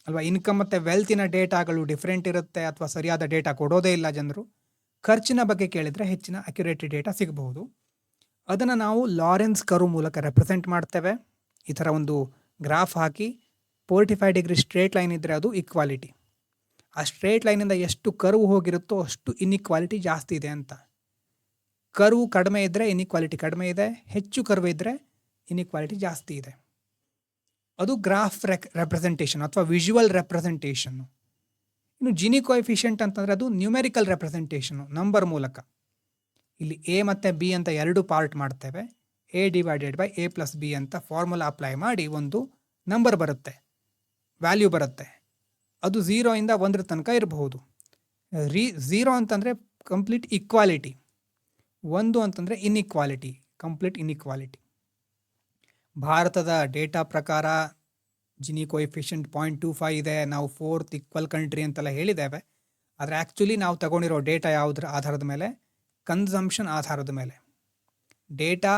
ಅಲ್ವಾ. ಇನ್ಕಮ್ ಮತ್ತು ವೆಲ್ತಿನ ಡೇಟಾಗಳು ಡಿಫ್ರೆಂಟ್ ಇರುತ್ತೆ ಅಥವಾ ಸರಿಯಾದ ಡೇಟಾ ಕೊಡೋದೇ ಇಲ್ಲ ಜನರು. ಖರ್ಚಿನ ಬಗ್ಗೆ ಕೇಳಿದರೆ ಹೆಚ್ಚಿನ ಅಕ್ಯುರೇಟ್ ಡೇಟಾ ಸಿಗಬಹುದು. ಅದನ್ನು ನಾವು ಲಾರೆನ್ಸ್ ಕರ್ವ್ ಮೂಲಕ ರೆಪ್ರೆಸೆಂಟ್ ಮಾಡ್ತೇವೆ. ಈ ಥರ ಒಂದು ಗ್ರಾಫ್ ಹಾಕಿ 45 ಡಿಗ್ರಿ ಸ್ಟ್ರೇಟ್ ಲೈನ್ ಇದ್ದರೆ ಅದು ಇಕ್ವಾಲಿಟಿ. ಆ ಸ್ಟ್ರೇಟ್ ಲೈನಿಂದ ಎಷ್ಟು ಕರ್ವ್ ಹೋಗಿರುತ್ತೋ ಅಷ್ಟು ಇನ್ಇಕ್ವಾಲಿಟಿ ಜಾಸ್ತಿ ಇದೆ ಅಂತ. ಕರ್ವ್ ಕಡಿಮೆ ಇದ್ದರೆ ಇನ್ಇಕ್ವಾಲಿಟಿ ಕಡಿಮೆ ಇದೆ, ಹೆಚ್ಚು ಕರ್ವ್ ಇದ್ದರೆ ಇನ್ಇಕ್ವಾಲಿಟಿ ಜಾಸ್ತಿ ಇದೆ. ಅದು ಗ್ರಾಫ್ ರೆಪ್ರೆಸೆಂಟೇಷನ್ ಅಥವಾ ವಿಜುವಲ್ ರೆಪ್ರೆಸೆಂಟೇಷನ್ನು. ಇನ್ನು ಜಿನಿ ಕೋಎಫಿಷಿಯಂಟ್ ಅಂತಂದರೆ ಅದು ನ್ಯೂಮೆರಿಕಲ್ ರೆಪ್ರೆಸೆಂಟೇಷನು, ನಂಬರ್ ಮೂಲಕ. ಇಲ್ಲಿ ಎ ಮತ್ತು ಬಿ ಅಂತ ಎರಡು ಪಾರ್ಟ್ ಮಾಡ್ತೇವೆ. A/A+B ಅಂತ ಫಾರ್ಮುಲಾ ಅಪ್ಲೈ ಮಾಡಿ ಒಂದು ನಂಬರ್ ಬರುತ್ತೆ, ವ್ಯಾಲ್ಯೂ ಬರುತ್ತೆ. ಅದು 0 ಇಂದ 1 ತನಕ ಇರಬಹುದು. 0 ಅಂತಂದರೆ ಕಂಪ್ಲೀಟ್ ಇಕ್ವಾಲಿಟಿ, 1 ಅಂತಂದರೆ ಇನ್ಇಕ್ವಾಲಿಟಿ, ಕಂಪ್ಲೀಟ್ ಇನ್ಇಕ್ವಾಲಿಟಿ. ಭಾರತದ ಡೇಟಾ ಪ್ರಕಾರ ಜಿನಿ ಕೋಎಫಿಷಿಯಂಟ್ 0.25 ಇದೆ. ನಾವು 4th ಈಕ್ವಲ್ ಕಂಟ್ರಿ ಅಂತೆಲ್ಲ ಹೇಳಿದ್ದೇವೆ. ಆದರೆ ಆ್ಯಕ್ಚುಲಿ ನಾವು ತಗೊಂಡಿರೋ ಡೇಟಾ ಯಾವುದರ ಆಧಾರದ ಮೇಲೆ? ಕನ್ಸಂಪ್ಷನ್ ಆಧಾರದ ಮೇಲೆ. ಡೇಟಾ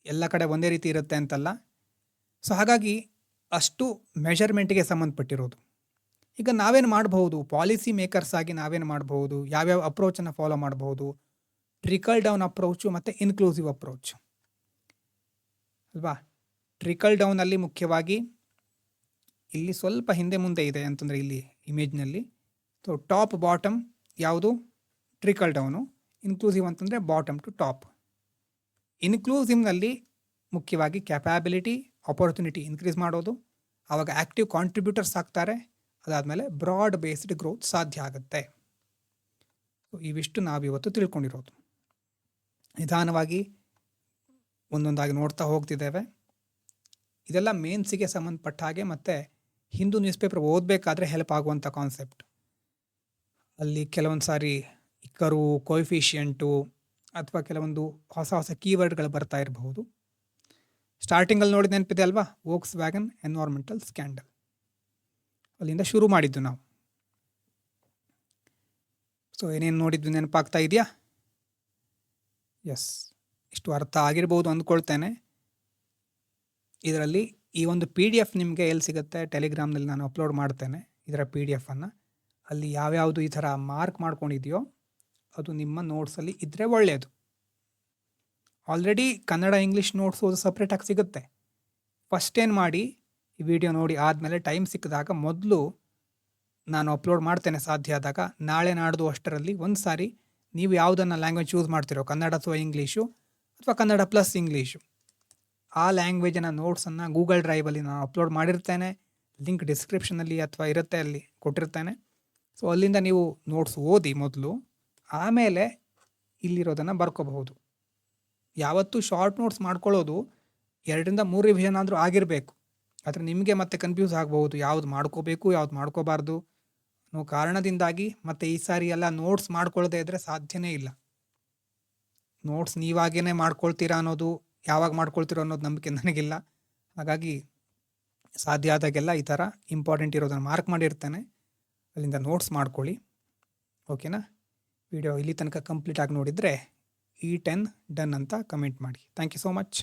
ಎಲ್ಲ ಕಡೆ ಒಂದೇ ರೀತಿ ಇರುತ್ತೆ ಅಂತಲ್ಲ. ಸೊ ಹಾಗಾಗಿ ಅಷ್ಟು ಮೆಷರ್ಮೆಂಟಿಗೆ ಸಂಬಂಧಪಟ್ಟಿರೋದು. ಈಗ ನಾವೇನು ಮಾಡಬಹುದು? ಪಾಲಿಸಿ ಮೇಕರ್ಸ್ ಆಗಿ ನಾವೇನು ಮಾಡಬಹುದು? ಯಾವ್ಯಾವ ಅಪ್ರೋಚನ್ನು ಫಾಲೋ ಮಾಡಬಹುದು? ಟ್ರಿಕಲ್ ಡೌನ್ ಅಪ್ರೋಚು ಮತ್ತು ಇನ್ಕ್ಲೂಸಿವ್ ಅಪ್ರೋಚ್ ಅಲ್ವಾ. ಟ್ರಿಕಲ್ ಡೌನಲ್ಲಿ ಮುಖ್ಯವಾಗಿ ಇಲ್ಲಿ ಸ್ವಲ್ಪ ಹಿಂದೆ ಮುಂದೆ ಇದೆ ಅಂತಂದರೆ ಇಲ್ಲಿ ಇಮೇಜ್ನಲ್ಲಿ. ಸೊ ಟಾಪ್ ಬಾಟಮ್ ಯಾವುದು? Trickle down. ಇನ್ಕ್ಲೂಸಿವ್ ಅಂತಂದರೆ ಬಾಟಮ್ ಟು ಟಾಪ್. ಇನ್ಕ್ಲೂಸಿವ್ನಲ್ಲಿ ಮುಖ್ಯವಾಗಿ ಕ್ಯಾಪಬಿಲಿಟಿ, ಆಪರ್ಚುನಿಟಿ ಇನ್ಕ್ರೀಸ್ ಮಾಡೋದು, ಆವಾಗ ಆ್ಯಕ್ಟಿವ್ ಕಾಂಟ್ರಿಬ್ಯೂಟರ್ಸ್ ಆಗ್ತಾರೆ. ಅದಾದಮೇಲೆ ಬ್ರಾಡ್ ಬೇಸ್ಡ್ ಗ್ರೋತ್ ಸಾಧ್ಯ ಆಗುತ್ತೆ. ಸೊ ಇವಿಷ್ಟು ನಾವಿವತ್ತು ತಿಳ್ಕೊಂಡಿರೋದು. ನಿಧಾನವಾಗಿ ಒಂದೊಂದಾಗಿ ನೋಡ್ತಾ ಹೋಗ್ತಿದ್ದೇವೆ. ಇದೆಲ್ಲ ಮೇನ್ಸಿಗೆ ಸಂಬಂಧಪಟ್ಟ ಹಾಗೆ ಮತ್ತು ಹಿಂದೂ ನ್ಯೂಸ್ ಪೇಪರ್ ಓದಬೇಕಾದ್ರೆ ಹೆಲ್ಪ್ ಆಗುವಂಥ ಕಾನ್ಸೆಪ್ಟ್. ಅಲ್ಲಿ ಕೆಲವೊಂದು ಸಾರಿ ಕರ್ವ್, ಕೋಎಫಿಷಿಯಂಟು ಅಥವಾ ಕೆಲವೊಂದು ಹೊಸ ಹೊಸ ಕೀವರ್ಡ್ಗಳು ಬರ್ತಾ ಇರಬಹುದು. ಸ್ಟಾರ್ಟಿಂಗಲ್ಲಿ ನೋಡಿದ ನೆನಪಿದೆ ಅಲ್ವಾ? ವೋಕ್ಸ್ ವ್ಯಾಗನ್ ಎನ್ವೈರ್ಮೆಂಟಲ್ ಸ್ಕ್ಯಾಂಡಲ್, ಅಲ್ಲಿಂದ ಶುರು ಮಾಡಿದ್ದು ನಾವು. ಸೊ ಏನೇನು ನೋಡಿದ್ವಿ ನೆನಪಾಗ್ತಾ ಇದೆಯಾ? ಎಸ್, ಇಷ್ಟು ಅರ್ಥ ಆಗಿರ್ಬೋದು ಅಂದ್ಕೊಳ್ತೇನೆ. ಇದರಲ್ಲಿ ಈ ಒಂದು PDF ನಿಮಗೆ ಎಲ್ಲಿ ಸಿಗುತ್ತೆ? ಟೆಲಿಗ್ರಾಮ್ನಲ್ಲಿ ನಾನು ಅಪ್ಲೋಡ್ ಮಾಡ್ತೇನೆ ಇದರ PDF-ಅನ್ನು. ಅಲ್ಲಿ ಯಾವ್ಯಾವುದು ಈ ಥರ ಮಾರ್ಕ್ ಮಾಡ್ಕೊಂಡಿದೆಯೋ ಅದು ನಿಮ್ಮ ನೋಟ್ಸಲ್ಲಿ ಇದ್ದರೆ ಒಳ್ಳೆಯದು. ಆಲ್ರೆಡಿ ಕನ್ನಡ ಇಂಗ್ಲೀಷ್ ನೋಟ್ಸ್ ಅದು ಸಪ್ರೇಟಾಗಿ ಸಿಗುತ್ತೆ. ಫಸ್ಟ್ ಏನು ಮಾಡಿ, ಈ ವಿಡಿಯೋ ನೋಡಿ ಆದಮೇಲೆ ಟೈಮ್ ಸಿಕ್ಕಿದಾಗ ಮೊದಲು ನಾನು ಅಪ್ಲೋಡ್ ಮಾಡ್ತೇನೆ ಸಾಧ್ಯ ಆದಾಗ, ನಾಳೆ ನಾಡ್ದು ಅಷ್ಟರಲ್ಲಿ ಒಂದು ಸಾರಿ ನೀವು ಯಾವುದನ್ನು ಲ್ಯಾಂಗ್ವೇಜ್ ಚೂಸ್ ಮಾಡ್ತಿರೋ, ಕನ್ನಡ ಅಥವಾ ಇಂಗ್ಲೀಷು ಅಥವಾ ಕನ್ನಡ ಪ್ಲಸ್ ಇಂಗ್ಲೀಷು, ಆ ಲ್ಯಾಂಗ್ವೇಜಿನ ನೋಟ್ಸನ್ನು ಗೂಗಲ್ ಡ್ರೈವಲ್ಲಿ ನಾನು ಅಪ್ಲೋಡ್ ಮಾಡಿರ್ತೇನೆ. ಲಿಂಕ್ ಡಿಸ್ಕ್ರಿಪ್ಷನಲ್ಲಿ ಅಥವಾ ಇರುತ್ತೆ, ಅಲ್ಲಿ ಕೊಟ್ಟಿರ್ತೇನೆ. ಸೊ ಅಲ್ಲಿಂದ ನೀವು ನೋಟ್ಸ್ ಓದಿ ಮೊದಲು, ಆಮೇಲೆ ಇಲ್ಲಿರೋದನ್ನು ಬರ್ಕೋಬಹುದು. ಯಾವತ್ತೂ ಶಾರ್ಟ್ ನೋಟ್ಸ್ ಮಾಡ್ಕೊಳ್ಳೋದು 2ರಿಂದ 3 ರಿವಿಷನ್ ಆದರೂ ಆಗಿರಬೇಕು. ಆದರೆ ನಿಮಗೆ ಮತ್ತೆ ಕನ್ಫ್ಯೂಸ್ ಆಗ್ಬೋದು, ಯಾವ್ದು ಮಾಡ್ಕೋಬೇಕು ಯಾವ್ದು ಮಾಡ್ಕೋಬಾರ್ದು ಅನ್ನೋ ಕಾರಣದಿಂದಾಗಿ. ಮತ್ತು ಈ ಸಾರಿ ಎಲ್ಲ ನೋಟ್ಸ್ ಮಾಡ್ಕೊಳ್ಳೋದೇ ಇದ್ದರೆ ಸಾಧ್ಯನೇ ಇಲ್ಲ. ನೋಟ್ಸ್ ನೀವಾಗೇ ಮಾಡ್ಕೊಳ್ತೀರಾ ಅನ್ನೋದು, ಯಾವಾಗ ಮಾಡ್ಕೊಳ್ತೀರೋ ಅನ್ನೋದು ನಂಬಿಕೆ ನನಗಿಲ್ಲ. ಹಾಗಾಗಿ ಸಾಧ್ಯ ಆದಾಗೆಲ್ಲ ಈ ಥರ ಇಂಪಾರ್ಟೆಂಟ್ ಇರೋದನ್ನು ಮಾರ್ಕ್ ಮಾಡಿರ್ತೇನೆ, ಅಲ್ಲಿಂದ ನೋಟ್ಸ್ ಮಾಡ್ಕೊಳ್ಳಿ. ಓಕೆನಾ? ವಿಡಿಯೋ ಇಲ್ಲಿ ತನಕ ಕಂಪ್ಲೀಟ್ ಆಗಿ ನೋಡಿದರೆ E10 ಡನ್ ಅಂತ ಕಮೆಂಟ್ ಮಾಡಿ. Thank you so much.